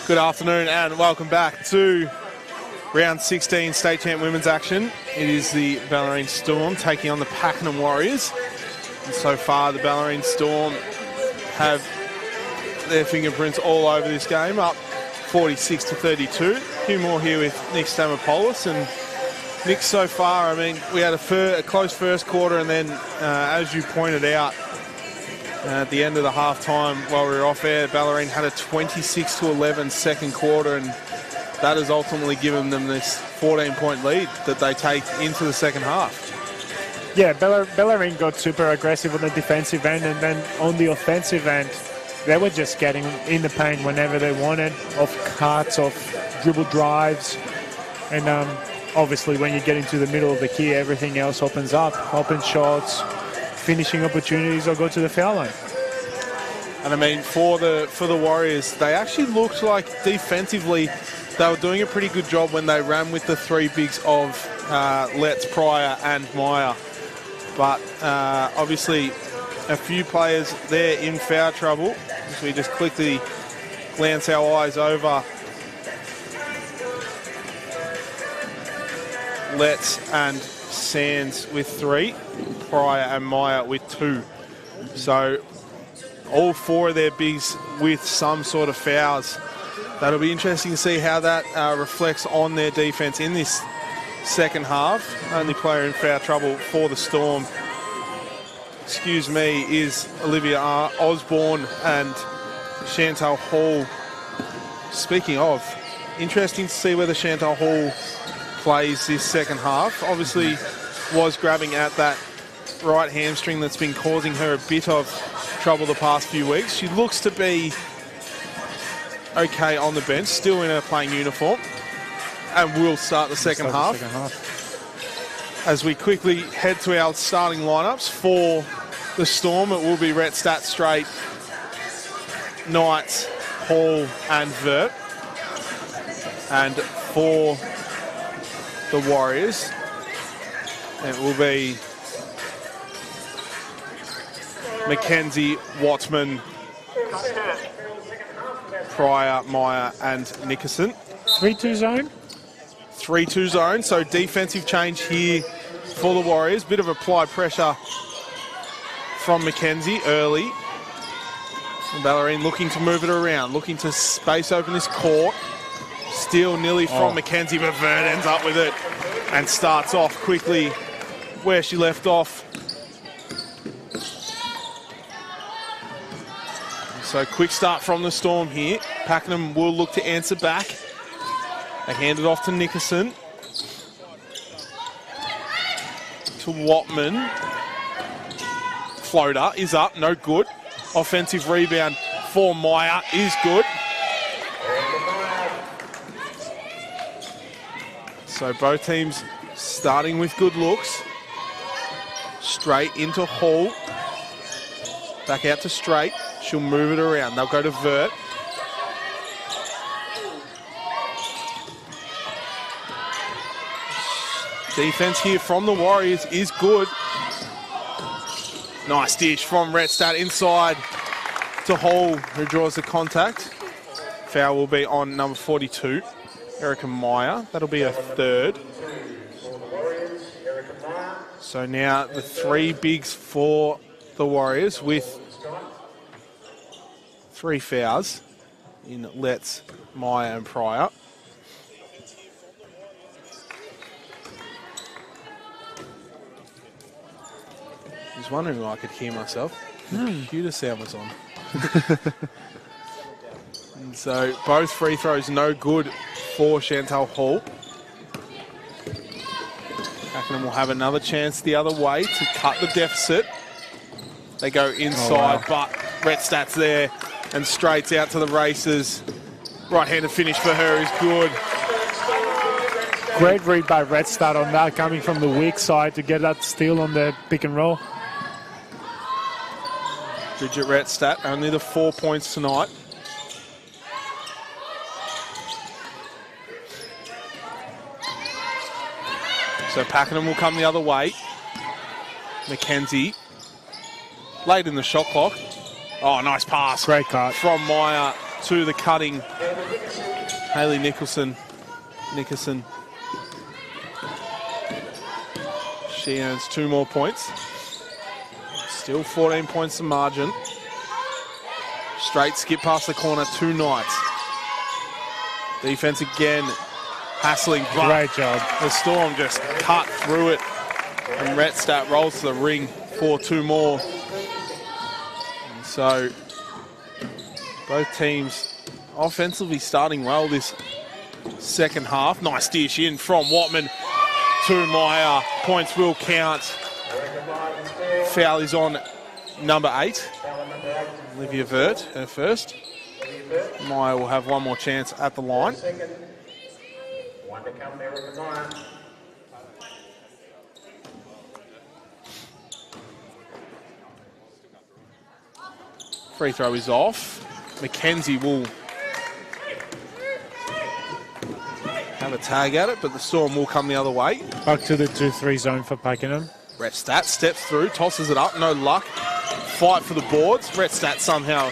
Good afternoon and welcome back to round 16 state champ women's action. It is the Bellarine Storm taking on the Pakenham Warriors. And so far the Bellarine Storm have their fingerprints all over this game, up 46-32. A few more here with Nick Stamopoulos. And Nick, so far, I mean, we had a close first quarter, and then as you pointed out, at the end of the half-time, while we were off air, Bellarine had a 26-11 second quarter, and that has ultimately given them this 14-point lead that they take into the second half. Yeah, Bellarine got super aggressive on the defensive end, and then on the offensive end, they were just getting in the paint whenever they wanted, off cuts, off dribble drives, and obviously when you get into the middle of the key, everything else opens up, open shots, finishing opportunities, or go to the foul line. And I mean, for the Warriors, they actually looked like defensively they were doing a pretty good job when they ran with the three bigs of Letts, Pryor and Meyer. But obviously a few players there in foul trouble. So we just quickly glance our eyes over Letts and Sands with 3, Pryor and Meyer with 2. So all 4 of their bigs with some sort of fouls. That'll be interesting to see how that reflects on their defense in this second half. Only player in foul trouble for the Storm, excuse me, is Olivia Osborne and Chantal Hall. Speaking of, interesting to see whether Chantal Hall plays this second half. Obviously was grabbing at that right hamstring that's been causing her a bit of trouble the past few weeks. She looks to be okay on the bench, still in her playing uniform, and will start the second half. As we quickly head to our starting lineups for the Storm, it will be Rhett Stat, Straight, Knights, Hall and Vert. And for the Warriors, it will be Mackenzie, Watman, Pryor, Meyer and Nickerson. 3-2 zone. 3-2 zone, so defensive change here for the Warriors. Bit of applied pressure from Mackenzie early. And Bellarine looking to move it around, looking to space open this court. Steal nearly from Mackenzie, but Vert ends up with it and starts off quickly where she left off. So quick start from the Storm here. Pakenham will look to answer back. They hand it off to Nickerson. To Watman. Floater is up, no good. Offensive rebound for Meyer is good. So both teams starting with good looks. Straight into Hall. Back out to Straight. She'll move it around. They'll go to Vert. Defense here from the Warriors is good. Nice dish from Retstat inside to Hall, who draws the contact. Foul will be on number 42, Erica Meyer. That'll be a third. So now the three bigs for the Warriors with 3 fouls in Letts, Meyer and Pryor. I was wondering if I could hear myself. The computer sound was on. And so both free throws no good for Chantal Hall. Pakenham will have another chance the other way to cut the deficit. They go inside, but Retstat's there and Straight's out to the races. Right-handed finish for her is good. Great read by Retstat on that, coming from the weak side to get that steal on the pick and roll. Bridget Retstat, only the 4 points tonight. So Pakenham will come the other way. Mackenzie, late in the shot clock. Oh, nice pass. Great cut. From Meyer to the cutting Hayley Nickerson. She earns 2 more points. Still 14 points to margin. Straight skip past the corner, 2 Knights. Defense again, hassling. Great job. The Storm just cut through it. And Retstat rolls to the ring for 2 more. And so both teams offensively starting well this second half. Nice dish in from Watman to Meyer. Points will count. Foul is on number 8. Olivia Vert, her first. Meyer will have 1 more chance at the line. Free throw is off. Mackenzie will have a tag at it, but the Storm will come the other way. Back to the 2-3 zone for Pakenham. Retstat steps through, tosses it up, no luck. Fight for the boards. Retstat somehow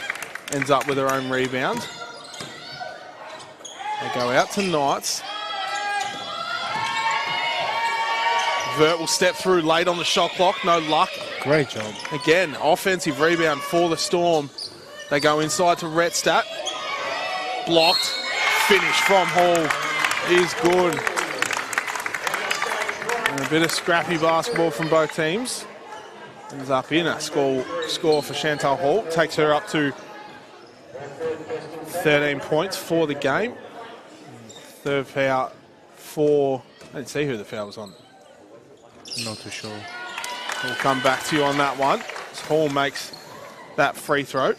ends up with her own rebound. They go out to Knights. Vert will step through late on the shot clock, no luck. Great job. Again, offensive rebound for the Storm. They go inside to Retstat. Blocked. Finish from Hall is good. And a bit of scrappy basketball from both teams. Ends up in a score for Chantal Hall. Takes her up to 13 points for the game. Third foul for... I didn't see who the foul was on. Not too sure. We'll come back to you on that one. Hall makes that free throw.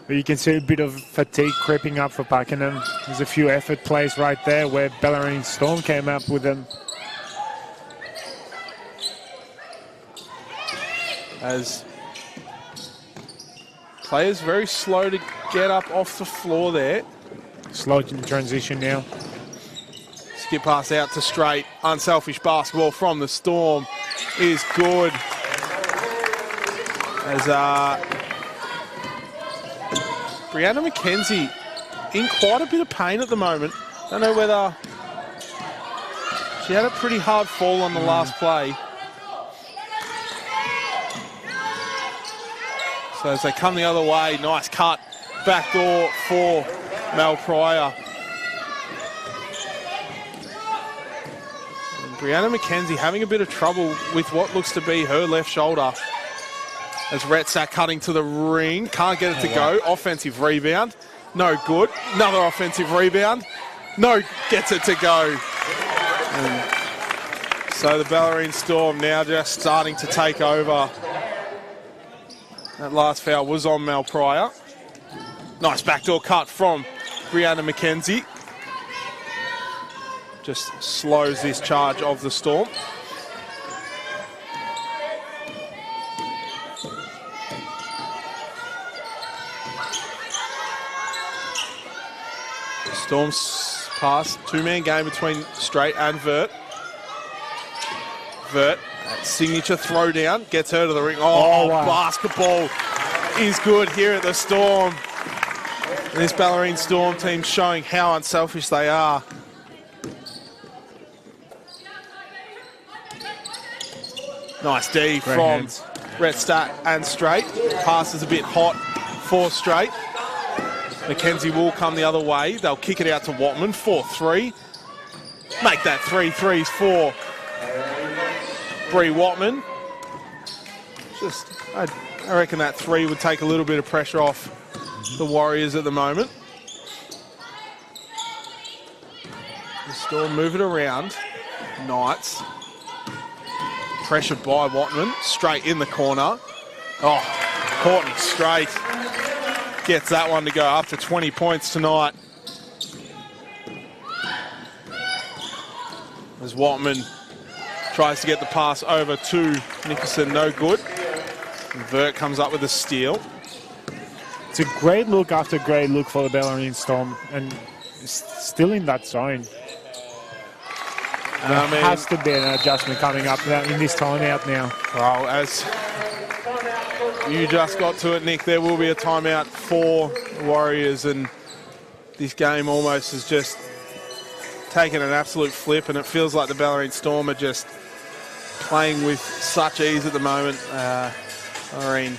But you can see a bit of fatigue creeping up for Pakenham. There's a few effort plays right there where Bellarine Storm came up with them. As players very slow to get up off the floor there. Slow in transition now. Skip pass out to Straight. Unselfish basketball from the Storm is good. As Brianna McKenzie in quite a bit of pain at the moment. Don't know whether she had a pretty hard fall on the last play. So as they come the other way, nice cut. Backdoor for Mel Pryor. And Brianna McKenzie having a bit of trouble with what looks to be her left shoulder. As Retsack cutting to the ring, can't get it to go. Offensive rebound, no good. Another offensive rebound, no, gets it to go. And so the Bellarine Storm now just starting to take over. That last foul was on Mel Pryor. Nice backdoor cut from Brianna McKenzie. Just slows this charge of the Storm. Storm's pass, two-man game between Straight and Vert. Vert, signature throwdown, gets her to the ring. Oh, wow. Basketball is good here at the Storm. And this Bellarine Storm team showing how unselfish they are. Nice D Great from hands. Retstack and Straight. Pass is a bit hot for Straight. McKenzie will come the other way. They'll kick it out to Watman. 4-3. Make that 3 threes for Bree Watman. I reckon that three would take a little bit of pressure off the Warriors at the moment. The Storm move it around. Knights. Pressured by Watman. Straight in the corner. Oh, Courtney Straight gets that one to go up to 20 points tonight. As Watman tries to get the pass over to Nicholson, no good. And Vert comes up with a steal. It's a great look after great look for the Bellarine Storm, and still in that zone. There has to be an adjustment coming up in this timeout now. Well, as you just got to it, Nick, there will be a timeout for the Warriors, and this game almost has just taken an absolute flip, and it feels like the Bellarine Storm are just playing with such ease at the moment. Bellarine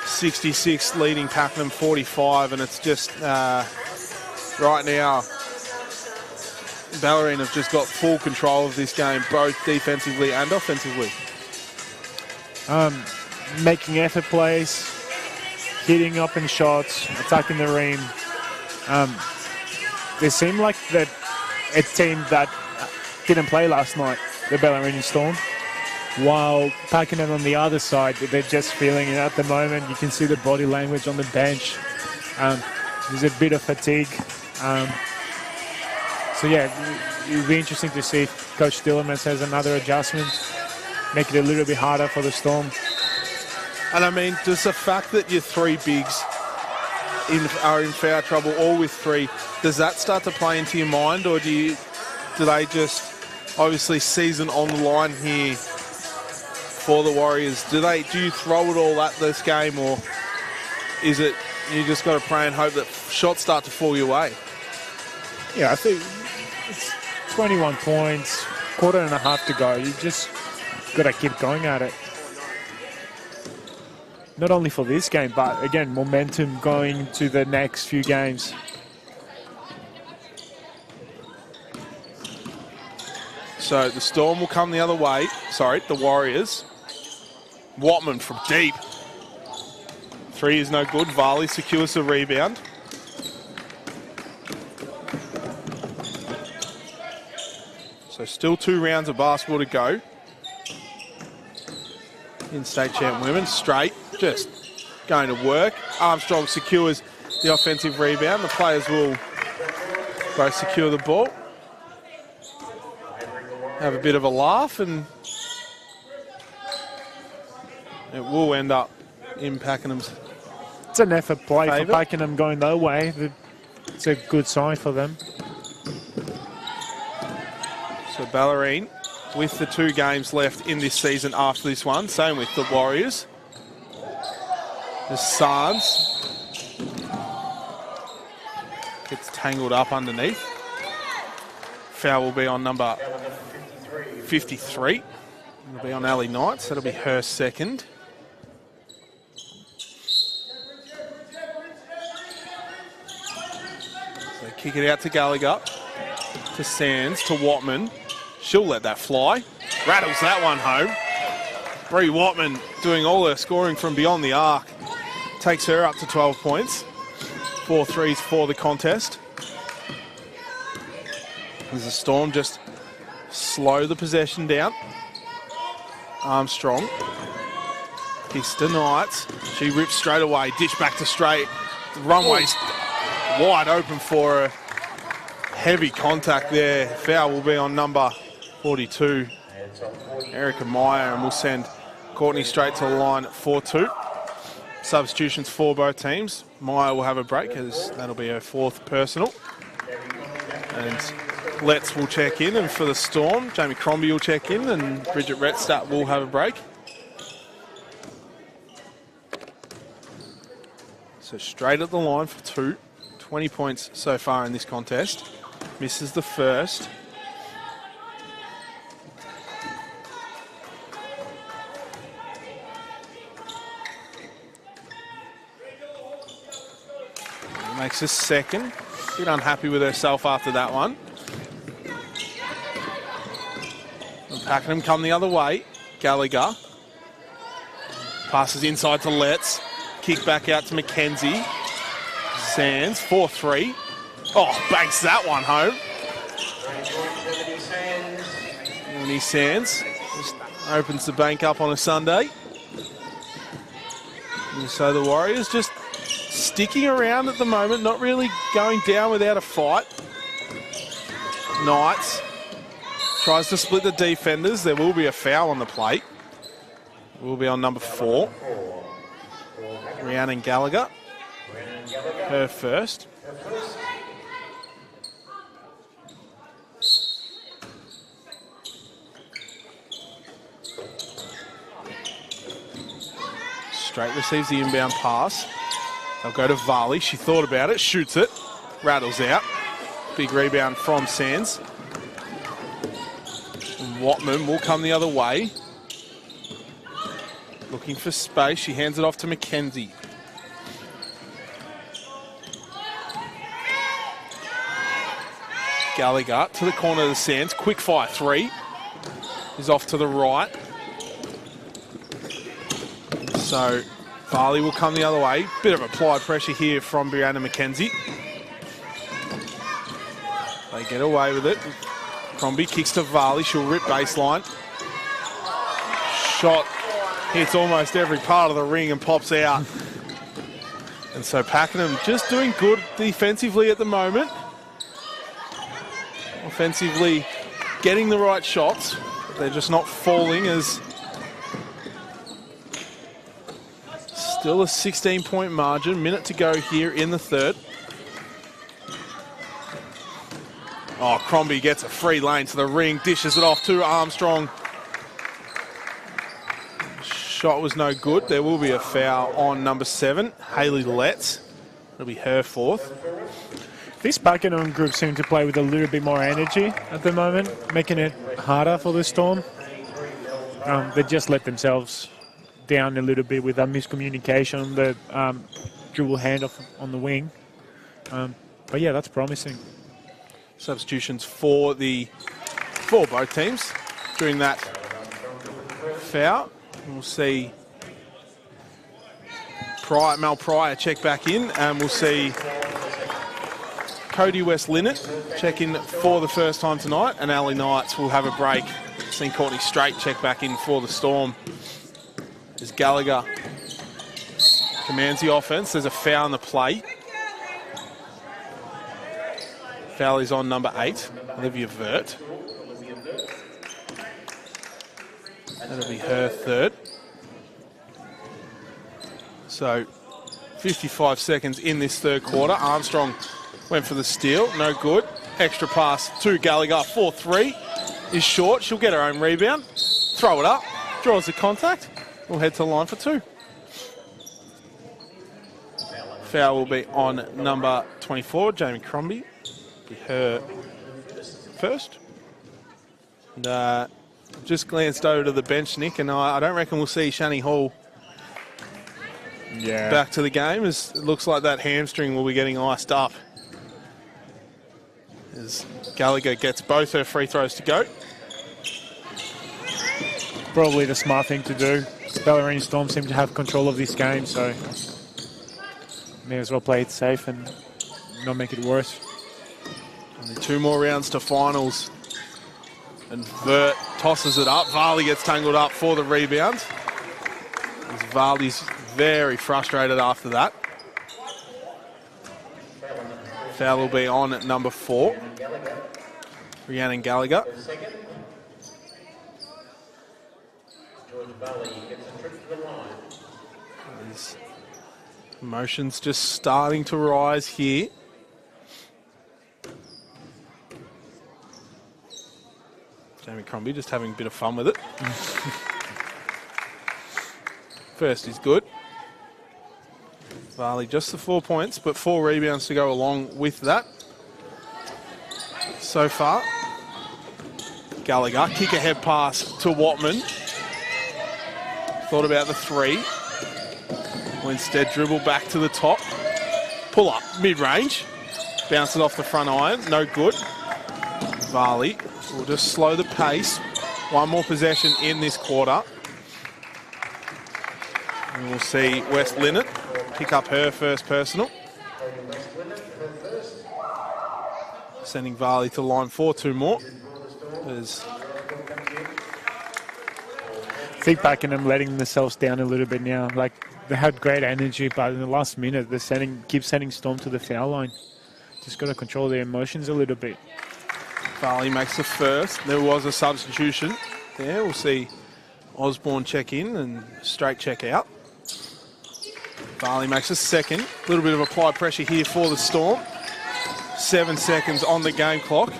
66 leading Pakenham 45, and it's just right now Bellarine have just got full control of this game, both defensively and offensively. Making effort plays, hitting up in shots, attacking the rim. They seem like that a team that didn't play last night, the Bellarine Storm. While Pakenham on the other side, they're just feeling it at the moment. You can see the body language on the bench. There's a bit of fatigue. So yeah, it'll be interesting to see if Coach Dillerman has another adjustment, make it a little bit harder for the Storm. And I mean, does the fact that your three bigs are in foul trouble, all with three, does that start to play into your mind, or do they just obviously season on the line here for the Warriors? Do you throw it all at this game, or is it you just got to pray and hope that shots start to fall your way? Yeah, I think it's 21 points, quarter and a half to go. You just got to keep going at it. Not only for this game, but again, momentum going to the next few games. So the Storm will come the other way. Sorry, the Warriors. Watman from deep. Three is no good. Varley secures the rebound. So still 2 rounds of basketball to go. In state champ women, Straight just going to work. Armstrong secures the offensive rebound. The players will both secure the ball, have a bit of a laugh, and it will end up in Pakenham's. It's an effort play favour. for Pakenham going their way. It's a good sign for them. So Bellarine with the 2 games left in this season after this one. Same with the Warriors. The Sarns gets tangled up underneath. Foul will be on number 53. It'll be on Ali Knights. That'll be her second. So kick it out to Gallagher, to Sands, to Watman. She'll let that fly. Rattles that one home. Bree Watman doing all her scoring from beyond the arc. Takes her up to 12 points. 4 threes for the contest. As the Storm just slow the possession down. Armstrong kicks to Knights. She rips straight away. Dish back to straight. The runway's wide open for her. Heavy contact there. Foul will be on number 42, Erica Meyer, and we'll send Courtney straight to the line for 2. Substitutions for both teams. Meyer will have a break as that'll be her 4th personal. And Letts will check in, and for the Storm, Jamie Crombie will check in, and Bridget Retstadt will have a break. So straight at the line for 2. 20 points so far in this contest. Misses the first. Makes a second. A bit unhappy with herself after that one. And Pakenham come the other way. Gallagher passes inside to Letts. Kick back out to Mackenzie. Sands, 4-3. Oh, banks that one home. Melanie Sands just opens the bank up on a Sunday. And so the Warriors just sticking around at the moment, not really going down without a fight. Knights tries to split the defenders. There will be a foul on the plate. It will be on number 4. Rhiannon Gallagher. Her first. Straight receives the inbound pass. They'll go to Varley. She thought about it, shoots it, rattles out. Big rebound from Sands. And Watman will come the other way. Looking for space. She hands it off to Mackenzie. Gallagher to the corner of the Sands. Quick fire 3. Is off to the right. So Varley will come the other way. Bit of applied pressure here from Brianna Mackenzie. They get away with it. Crombie kicks to Varley. She'll rip baseline. Shot hits almost every part of the ring and pops out. And so Pakenham just doing good defensively at the moment. Offensively getting the right shots. But they're just not falling as still a 16-point margin. Minute to go here in the third. Oh, Crombie gets a free lane to the ring. Dishes it off to Armstrong. Shot was no good. There will be a foul on number 7, Hayley Letts. It'll be her 4th. This Pakenham group seem to play with a little bit more energy at the moment, making it harder for the Storm. They just let themselves down a little bit with that miscommunication, the dribble handoff on the wing. But yeah, that's promising. Substitutions for both teams during that foul. We'll see Mel Pryor check back in, and we'll see Cody West Linnet check in for the first time tonight, and Ali Knights will have a break. Seen Courtney Straight check back in for the Storm. As Gallagher commands the offense. There's a foul on the play. Foul is on number 8, Olivia Vert. That'll be her third. So 55 seconds in this third quarter. Armstrong went for the steal, no good. Extra pass to Gallagher, 4-3 is short. She'll get her own rebound, throw it up, draws the contact. We'll head to the line for 2. Foul will be on number 24, Jamie Crombie. Be her first. And just glanced over to the bench, Nick, and I don't reckon we'll see Shani Hall back to the game, as it looks like that hamstring will be getting iced up. As Gallagher gets both her free throws to go. Probably the smart thing to do. Bellarine Storm seem to have control of this game, so may as well play it safe and not make it worse. Only 2 more rounds to finals. And Vert tosses it up. Varley gets tangled up for the rebound. As Varley's very frustrated after that. Foul will be on at number 4. Rhiannon Gallagher. His emotions just starting to rise here. Jamie Crombie just having a bit of fun with it. First is good. Varley just the 4 points, but 4 rebounds to go along with that. So far, Gallagher, kick ahead pass to Watman. Thought about the 3. Will instead dribble back to the top. Pull up, mid-range. Bounce it off the front iron, no good. Varley will just slow the pace. 1 more possession in this quarter. And we'll see West Linnet pick up her first personal. Sending Varley to line 4, 2 more. I think Pakenham letting themselves down a little bit now. Like, they had great energy, but in the last minute, they keep sending Storm to the foul line. Just got to control their emotions a little bit. Varley makes the first. There was a substitution there. We'll see Osborne check in and straight check out. Varley makes a second. A little bit of applied pressure here for the Storm. 7 seconds on the game clock.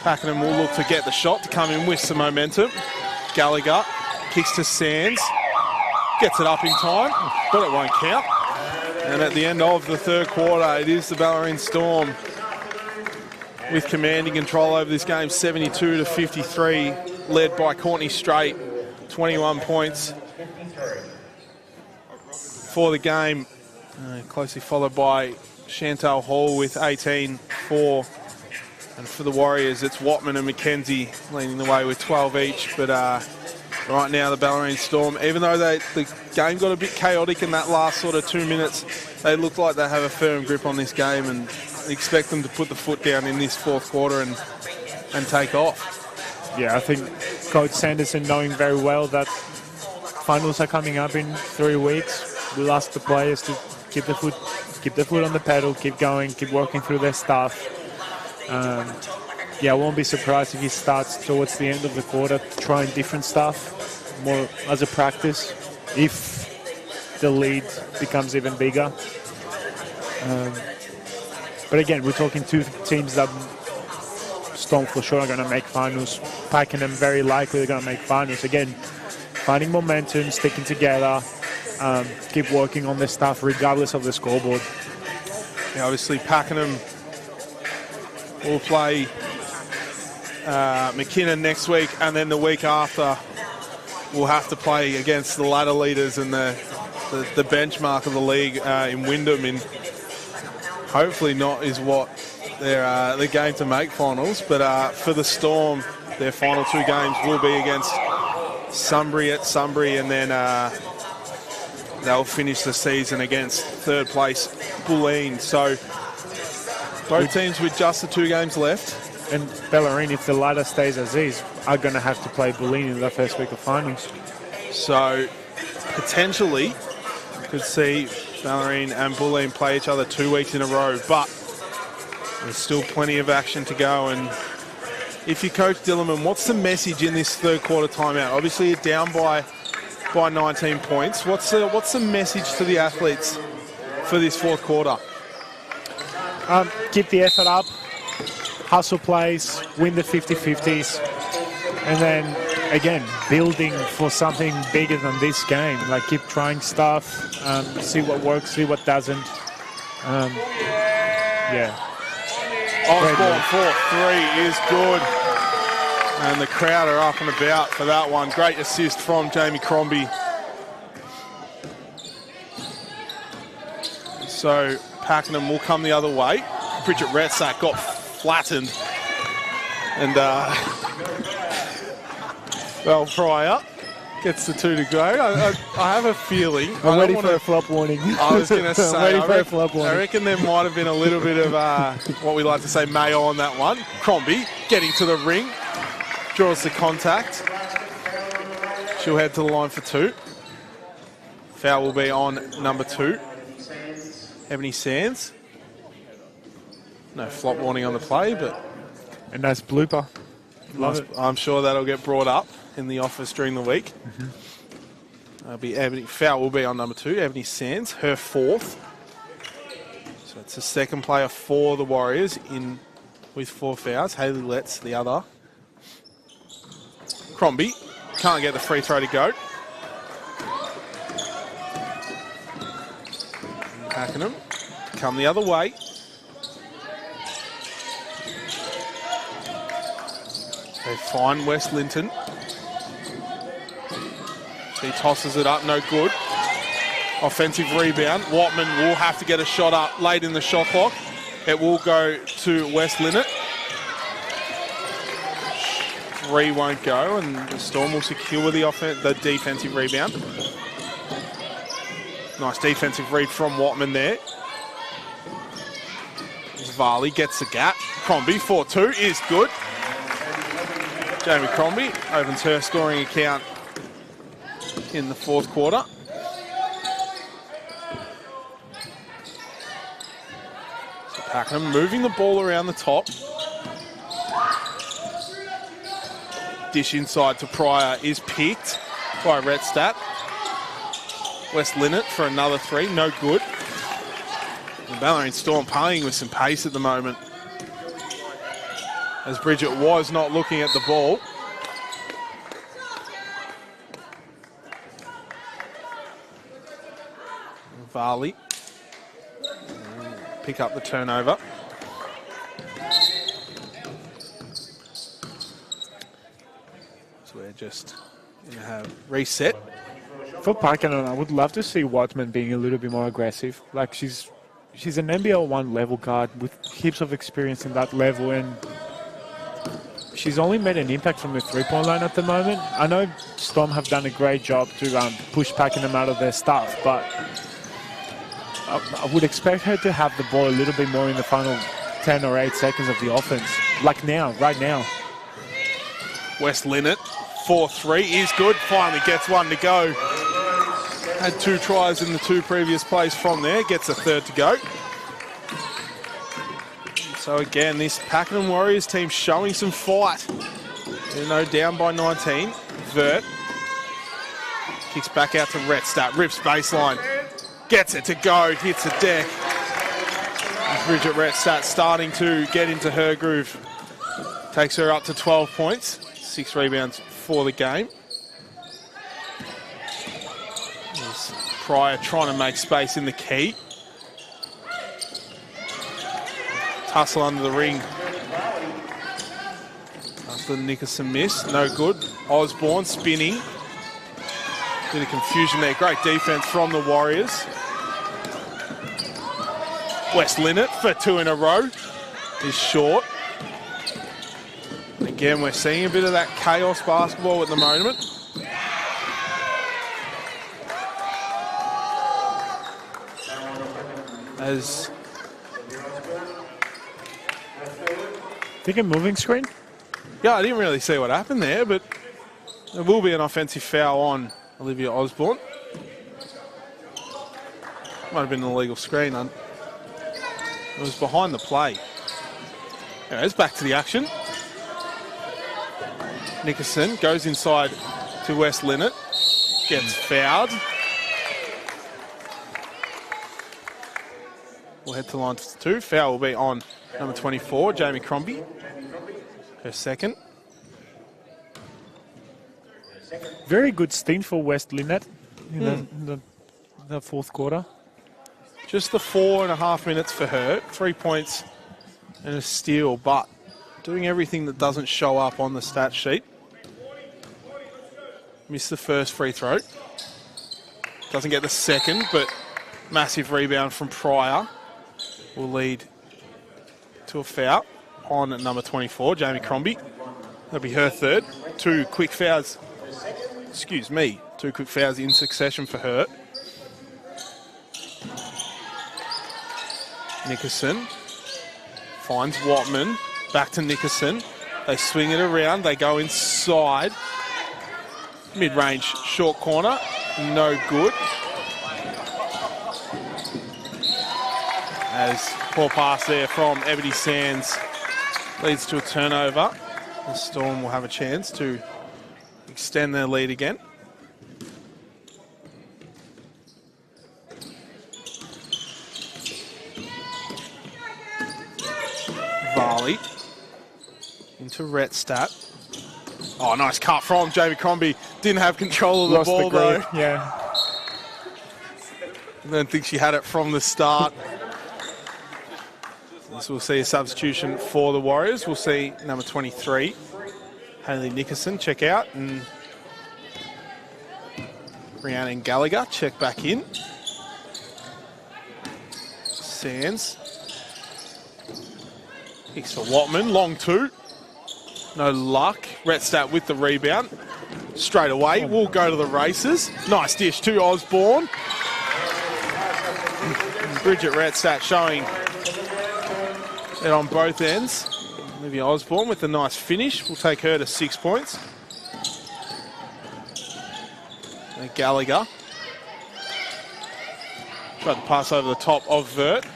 Pakenham will look to get the shot to come in with some momentum. Gallagher kicks to Sands. Gets it up in time, but it won't count. And at the end of the third quarter, it is the Bellarine Storm with commanding control over this game, 72-53, led by Courtney Strait, 21 points for the game, closely followed by Chantal Hall with 18-4. And for the Warriors, it's Watman and McKenzie leading the way with 12 each. But right now, the Bellarine Storm, even though the game got a bit chaotic in that last sort of 2 minutes, they look like they have a firm grip on this game and expect them to put the foot down in this fourth quarter and take off. Yeah, I think Coach Sanderson, knowing very well that finals are coming up in 3 weeks, will ask the players to keep the foot on the pedal, keep going, keep working through their stuff. I won't be surprised if he starts towards the end of the quarter trying different stuff, more as a practice, if the lead becomes even bigger. But again, we're talking 2 teams that Storm for sure are going to make finals. Pakenham very likely they're going to make finals. Again, finding momentum, sticking together, keep working on their stuff regardless of the scoreboard. Yeah, obviously Pakenham will play McKinnon next week, and then the week after we'll have to play against the ladder leaders and the benchmark of the league in Wyndham. In hopefully not is what their game to make finals, but for the Storm, their final 2 games will be against Sunbury at Sunbury, and then they'll finish the season against 3rd place Bellarine. So both teams with just the 2 games left. And Bellarine, if the ladder stays as is, are going to have to play Bellarine in the first week of finals. So potentially could see Bellarine and Bellarine play each other 2 weeks in a row, but there's still plenty of action to go. And if you coach Dillerman, what's the message in this third quarter timeout? Obviously, you're down by 19 points. What's the message to the athletes for this fourth quarter? Keep the effort up, hustle plays, win the 50-50s, and then, again, building for something bigger than this game. Like, keep trying stuff, see what works, see what doesn't. Yeah. Osborne 4-3 is good. And the crowd are up and about for that one. Great assist from Jamie Crombie. So Pakenham will come the other way. Bridget Retsack got flattened. And, well, Pryor gets the 2 to go. I have a feeling. I'm ready for a flop warning. I was going to say, I reckon there might have been a little bit of what we like to say mayo on that one. Crombie getting to the ring, draws the contact. She'll head to the line for 2. Foul will be on number 2. Ebony Sands. No flop warning on the play, but... A nice blooper. Love it. I'm sure that'll get brought up in the office during the week. Foul will be on number 2, Ebony Sands, her 4th. So it's the second player for the Warriors in with 4 fouls. Hayley Letts the other. Crombie can't get the free throw to go. Pakenham come the other way. They find West Linton. She tosses it up, no good. Offensive rebound. Watman will have to get a shot up late in the shot clock. It will go to West Linton. 3 won't go, and the Storm will secure the defensive rebound. Nice defensive read from Watman there. Varley gets the gap. Crombie 4-2 is good. Jamie Crombie opens her scoring account in the fourth quarter. So Pakenham moving the ball around the top. Dish inside to Pryor is picked by Retstat. West Linnet for another 3, no good. The Bellarine Storm playing with some pace at the moment, as Bridget was not looking at the ball. Varley pick up the turnover. So we're just going to have reset. For Pakenham, I would love to see Watman being a little bit more aggressive. Like, she's an NBL 1 level guard with heaps of experience in that level, and she's only made an impact from the 3-point line at the moment. I know Storm have done a great job to push Pakenham out of their stuff, but I would expect her to have the ball a little bit more in the final 10 or 8 seconds of the offense. Like now, right now. West Linnet, 4-3 is good. Finally gets one to go. Had 2 tries in the 2 previous plays from there. Gets a 3rd to go. So again, this Pakenham Warriors team showing some fight. Down by 19. Vert kicks back out to Retstat. Rips baseline. Gets it to go. Hits the deck. Bridget Retstat starting to get into her groove. Takes her up to 12 points. 6 rebounds for the game. There's Pryor trying to make space in the key. Tussle under the ring. After the Nickerson miss, no good. Osborne spinning. Bit of confusion there. Great defense from the Warriors. West Linnet for 2 in a row is short. Again, we're seeing a bit of that chaos basketball at the moment. As Think a moving screen? yeah, I didn't really see what happened there, but there will be an offensive foul on Olivia Osborne. Might have been an illegal screen. It was behind the play. Anyways, back to the action. Nickerson goes inside to West Linnet. Gets fouled. We'll head to line 2. Foul will be on number 24, Jamie Crombie. Her second. Very good stint for West Linnet in the fourth quarter. Just the 4.5 minutes for her. 3 points and a steal, but doing everything that doesn't show up on the stat sheet. Missed the first free throw. Doesn't get the second, but massive rebound from Pryor will lead to a foul on number 24, Jamie Crombie. That'll be her third. 2 quick fouls. Excuse me. 2 quick fouls in succession for her. Nickerson finds Watman. Back to Nickerson. They swing it around. They go inside. Mid-range short corner. No good. As poor pass there from Ebony Sands leads to a turnover. The Storm will have a chance to extend their lead again. Varley into Retstat. Oh, nice cut from Jamie Crombie. Didn't have control of the ball though. Yeah. I don't think she had it from the start. This will see a substitution for the Warriors. We'll see number 23, Hayley Nickerson, check out, and Rhiannon Gallagher check back in. Sands. Kicks for Watman, long 2. No luck. Retstat with the rebound. Straight away, we'll go to the races. Nice dish to Osborne. Bridget Retstat showing it on both ends. Olivia Osborne with a nice finish. We'll take her to 6 points. And Gallagher. Tried to pass over the top of Vert.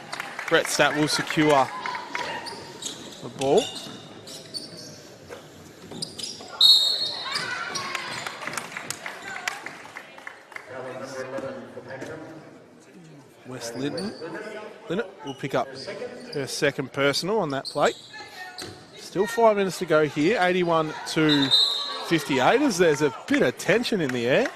Retstat will secure the ball. West Linnet will pick up her second personal on that play. Still 5 minutes to go here, 81-58, as there's a bit of tension in the air.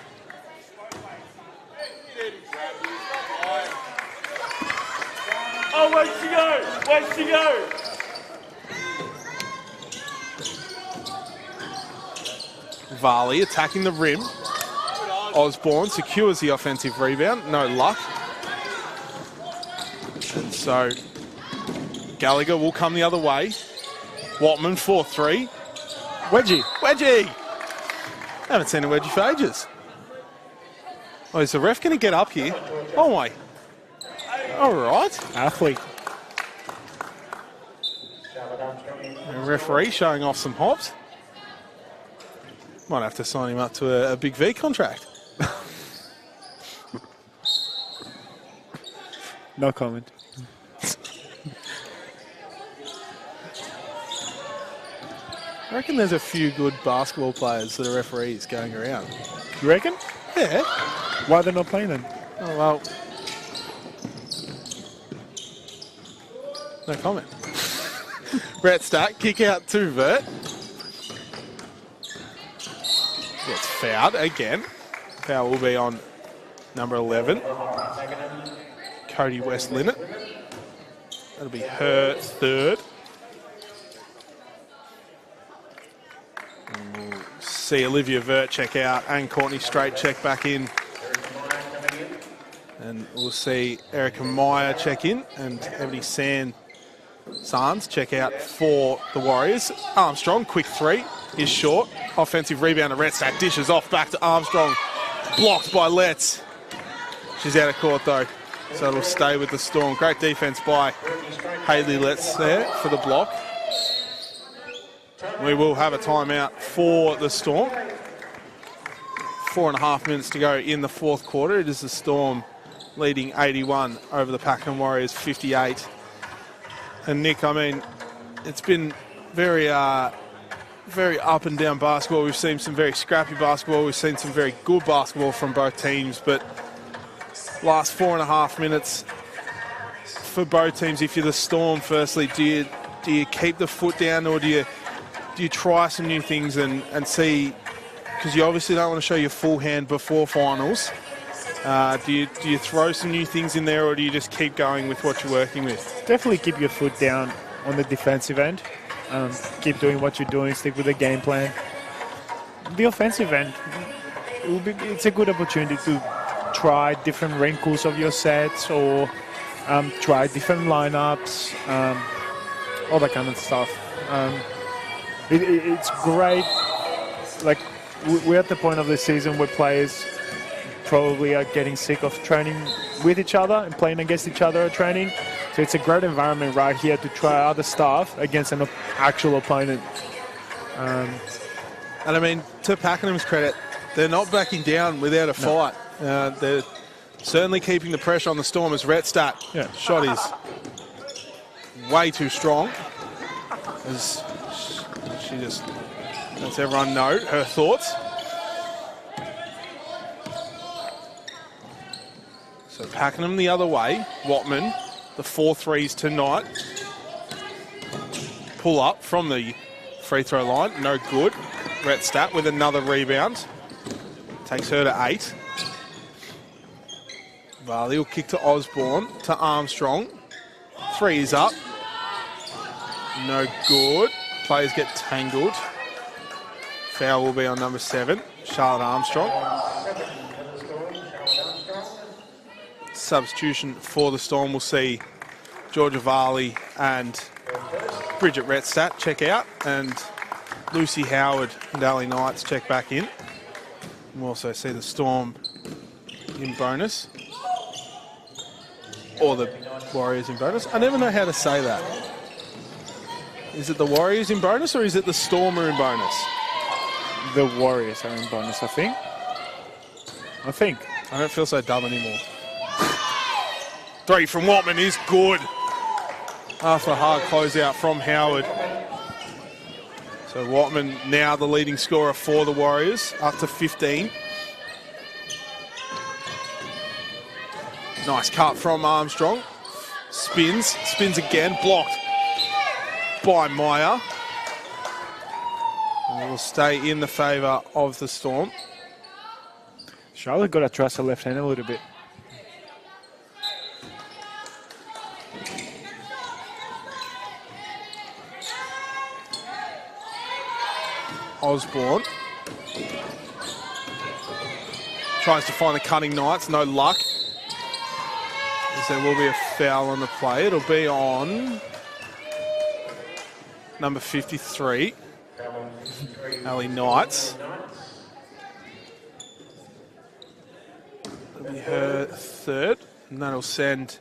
Oh, where'd she go? Where'd she go? Varley attacking the rim. Osborne secures the offensive rebound, no luck. And so Gallagher will come the other way. Watman 4-3. Wedgie. Wedgie! Haven't seen a wedgie for ages. Oh, is the ref going to get up here? Oh my. All right. Athlete. The referee showing off some hops. Might have to sign him up to a BigV contract. No comment. I reckon there's a few good basketball players that are referees going around. You reckon? Yeah. Why they're not playing then? Oh, well. No comment. Retstat, kick out to Vert. Gets fouled again. Foul will be on number 11. Cody West Linnet. That'll be her third. And we'll see Olivia Vert check out and Courtney Strait check back in. And we'll see Erica Meyer check in and Ebony Sands check out for the Warriors. Armstrong, quick 3, is short. Offensive rebound to Retstat, dishes off back to Armstrong. Blocked by Letts. She's out of court though, so it'll stay with the Storm. Great defense by Hayley Letts there for the block. We will have a timeout for the Storm. 4.5 minutes to go in the fourth quarter. It is the Storm leading 81 over the Pakenham Warriors 58. And Nick, I mean, it's been very very up and down basketball. We've seen some very scrappy basketball. We've seen some very good basketball from both teams. But last 4.5 minutes for both teams, if you're the Storm, firstly, do you keep the foot down, or do you try some new things and see, because you obviously don't want to show your full hand before finals. Do you throw some new things in there, or do you just keep going with what you're working with? Definitely keep your foot down on the defensive end. Keep doing what you're doing, stick with the game plan. The offensive end, it's a good opportunity to try different wrinkles of your sets, or try different lineups, all that kind of stuff. It's great. Like, we're at the point of the season where players probably are getting sick of training with each other and playing against each other at training. So it's a great environment right here to try other stuff against an actual opponent. And I mean, to Pakenham's credit, they're not backing down without a fight. They're certainly keeping the pressure on the Storm as Retstadt. Shot is way too strong. As she just lets everyone know her thoughts. So Pakenham the other way. Watman, the 4 threes tonight. Pull up from the free throw line, no good. Retstadt with another rebound. Takes her to 8. Varley will kick to Osborne, to Armstrong. 3 is up. No good. Players get tangled. Foul will be on number 7, Charlotte Armstrong. Substitution for the Storm, we'll see Georgia Varley and Bridget Retstadt check out, and Lucy Howard and Ali Knights check back in. We'll also see the Storm in bonus, or the Warriors in bonus. I never know how to say that. Is it the Warriors in bonus, or is it the Storm are in bonus? The Warriors are in bonus, I think. I don't feel so dumb anymore. 3 from Watman is good. After a hard closeout from Howard. So Watman now the leading scorer for the Warriors, up to 15. Nice cut from Armstrong. Spins again, blocked by Meyer. And will stay in the favour of the Storm. Charlotte got to trust her left hand a little bit. Osborne tries to find the cutting Knights, no luck. As there will be a foul on the play. It'll be on number 53, Ali Knights. It'll be her 3rd, and that'll send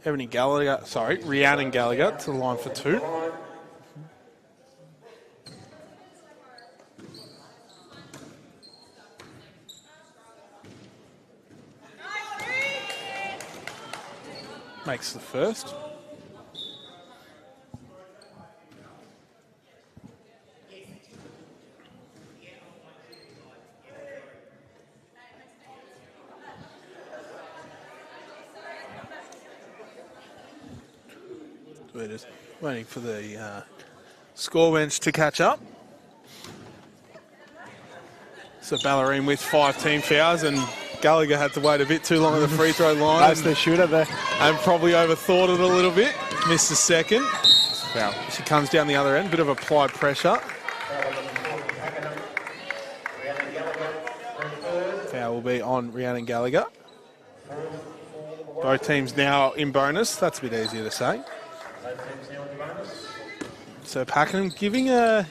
Rhiannon Gallagher to the line for 2. Makes the first. We're just waiting for the score bench to catch up. So Bellarine with 5 team fouls, and Gallagher had to wait a bit too long at the free throw line. That's the shooter there. And probably overthought it a little bit. Missed the second. Foul. She comes down the other end. Bit of applied pressure. Foul will be on Rhiannon Gallagher. Both teams now in bonus. That's a bit easier to say. So Pakenham giving the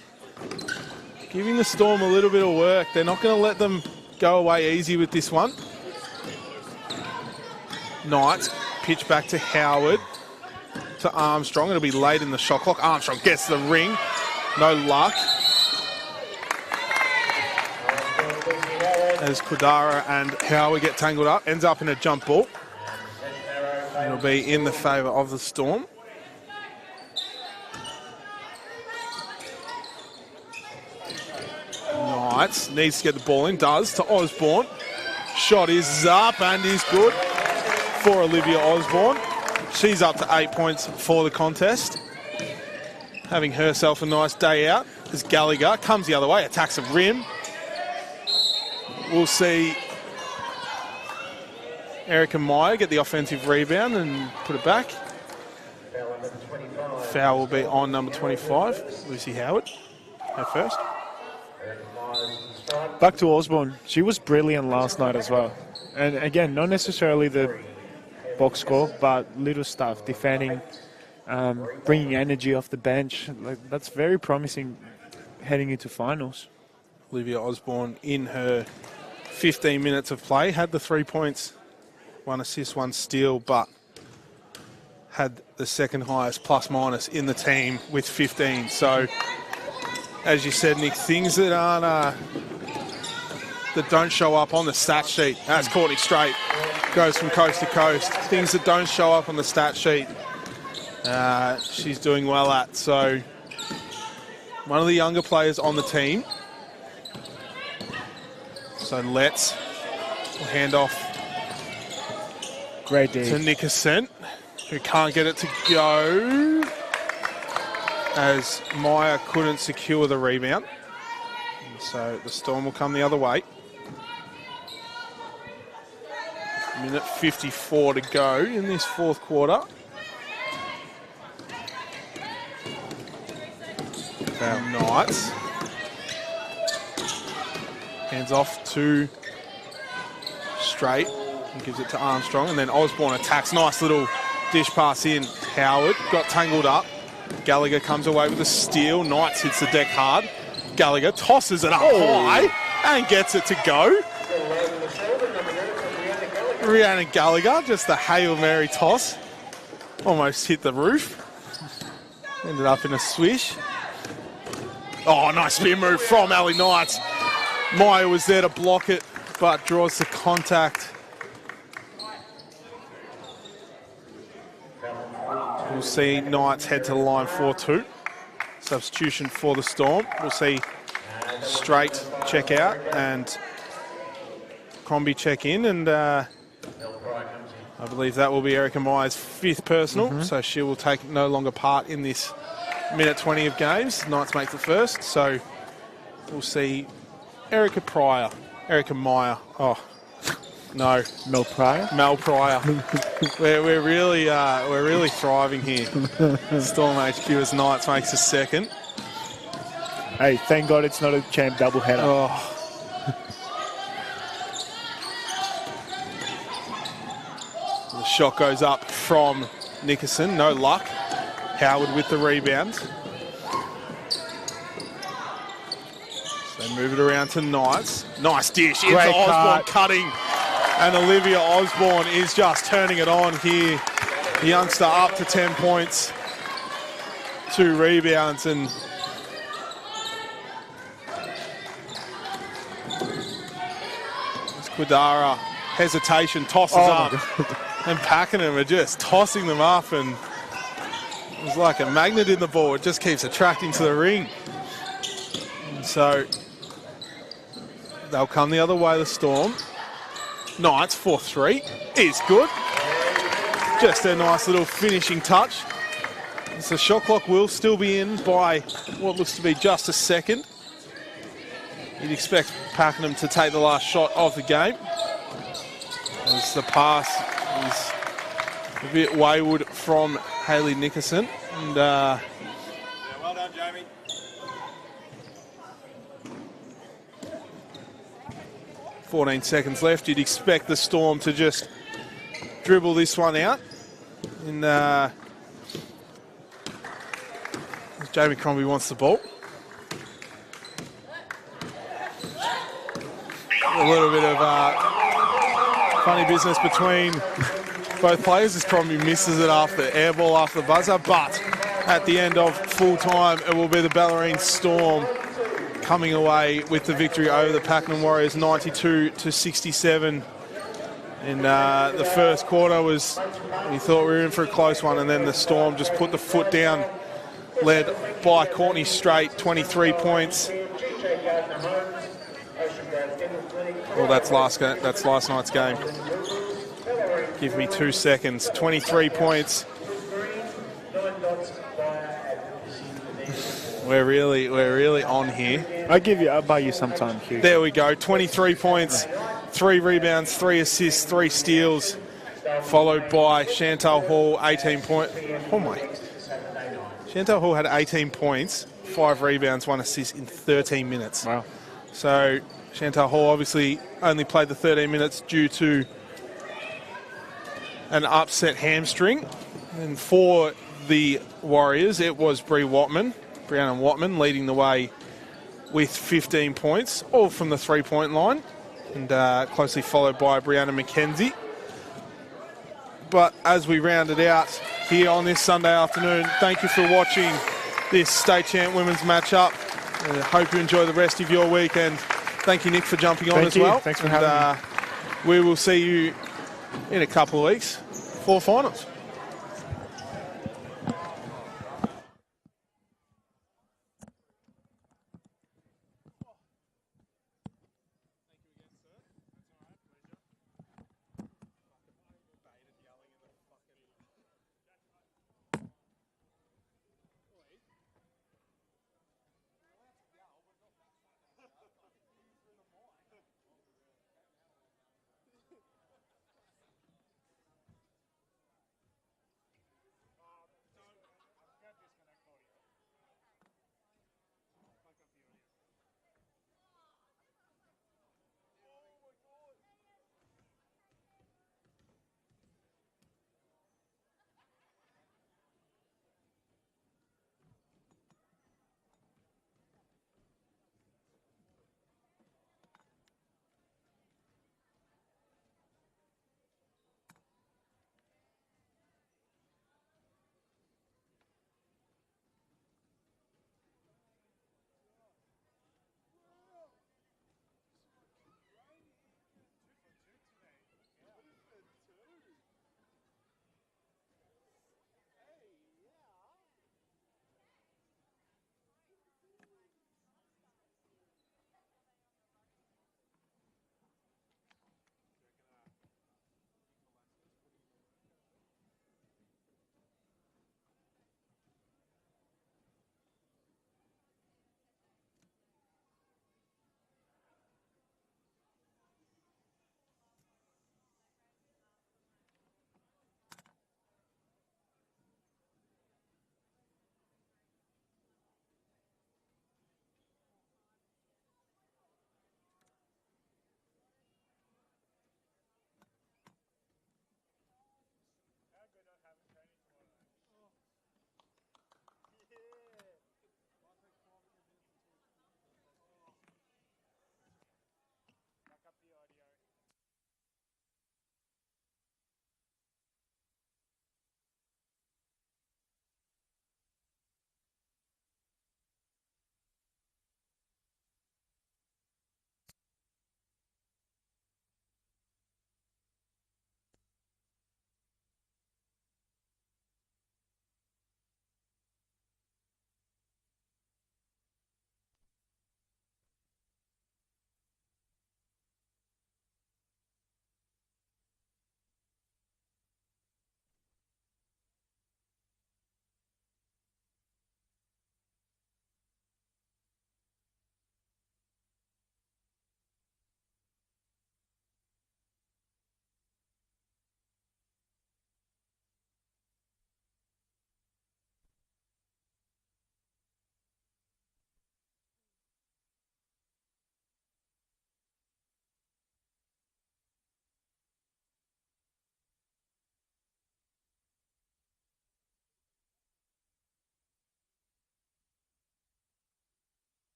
Storm a little bit of work. They're not going to let them go away easy with this one. Knights pitch back to Howard, to Armstrong. It'll be late in the shot clock. Armstrong gets the ring. No luck. as Quadara and Howard get tangled up. Ends up in a jump ball. It'll be in the favour of the Storm. Knights needs to get the ball in, does, to Osborne. Shot is up and is good for Olivia Osborne. She's up to 8 points for the contest. Having herself a nice day out as Gallagher comes the other way, attacks the rim. We'll see Erica Meyer get the offensive rebound and put it back. Foul will be on number 25, Lucy Howard, at first. Back to Osborne. She was brilliant last night as well. And again, not necessarily the box score, but little stuff, defending, bringing energy off the bench. That's very promising heading into finals. Olivia Osborne in her 15 minutes of play had the 3 points, 1 assist, 1 steal, but had the second highest plus minus in the team with 15. So, as you said, Nick, things that aren't that don't show up on the stat sheet. That's Courtney Straight, goes from coast to coast. Things that don't show up on the stat sheet, she's doing well at. So, one of the younger players on the team. So let's hand off Great to Nickerson, who can't get it to go as Meyer couldn't secure the rebound. So the Storm will come the other way. Minute 54 to go in this fourth quarter. Knights. Hands off to Straight. He gives it to Armstrong, and then Osborne attacks. Nice little dish pass in. Howard got tangled up. Gallagher comes away with a steal. Knights hits the deck hard. Gallagher tosses it up high and gets it to go. Rhiannon Gallagher, just a Hail Mary toss. Almost hit the roof. Ended up in a swish. Oh, nice spear move from Ali Knights. Meyer was there to block it, but draws the contact. We'll see Knights head to the line 4-2. Substitution for the Storm. We'll see Straight check out and Crombie check in, and I believe that will be Erica Meyer's 5th personal, so she will take no longer part in this minute 20 of games. Knights make the first, so we'll see Erica Meyer. Oh, no. Mel Pryor? Mel Pryor. we're really thriving here. Storm HQ as Knights makes a second. Hey, thank God it's not a champ doubleheader. Oh. The shot goes up from Nickerson. No luck. Howard with the rebound. So they move it around to Knights. Nice dish into Great Osborne, cut. cutting. And Olivia Osborne is just turning it on here. The youngster up to 10 points. 2 rebounds, and Quadara, hesitation, tosses up. And Pakenham are just tossing them up, and it was like a magnet in the ball. It just keeps attracting to the ring. And so they'll come the other way, the Storm. Knights 4-3 is good. Just a nice little finishing touch. So the shot clock will still be in by what looks to be just a second. You'd expect Pakenham to take the last shot of the game, as the pass is a bit wayward from Hayley Nickerson. And well done, Jamie. 14 seconds left. You'd expect the Storm to just dribble this one out. And Jamie Crombie wants the ball. A little bit of funny business between both players as Crombie misses it after air ball after the buzzer, but at the end of full time it will be the Bellarine Storm coming away with the victory over the Pakenham Warriors, 92-67. In the first quarter was, we thought we were in for a close one, and then the Storm just put the foot down, led by Courtney Strait, 23 points. Well, that's last night's game. Give me 2 seconds. 23 points. We're really on here. I'll buy you some time, Hugh. There we go. 23 points, 3 rebounds, 3 assists, 3 steals, followed by Chantal Hall, 18 points. Oh my! Chantal Hall had 18 points, 5 rebounds, 1 assist in 13 minutes. Wow. So Chantal Hall obviously only played the 13 minutes due to an upset hamstring. And for the Warriors, it was Brianna Watman leading the way with 15 points, all from the 3-point line, and closely followed by Brianna McKenzie. But as we round it out here on this Sunday afternoon, thank you for watching this State Champ Women's matchup. I hope you enjoy the rest of your weekend. Thank you, Nick, for jumping on as well. Thanks for having me. We will see you in a couple of weeks for finals.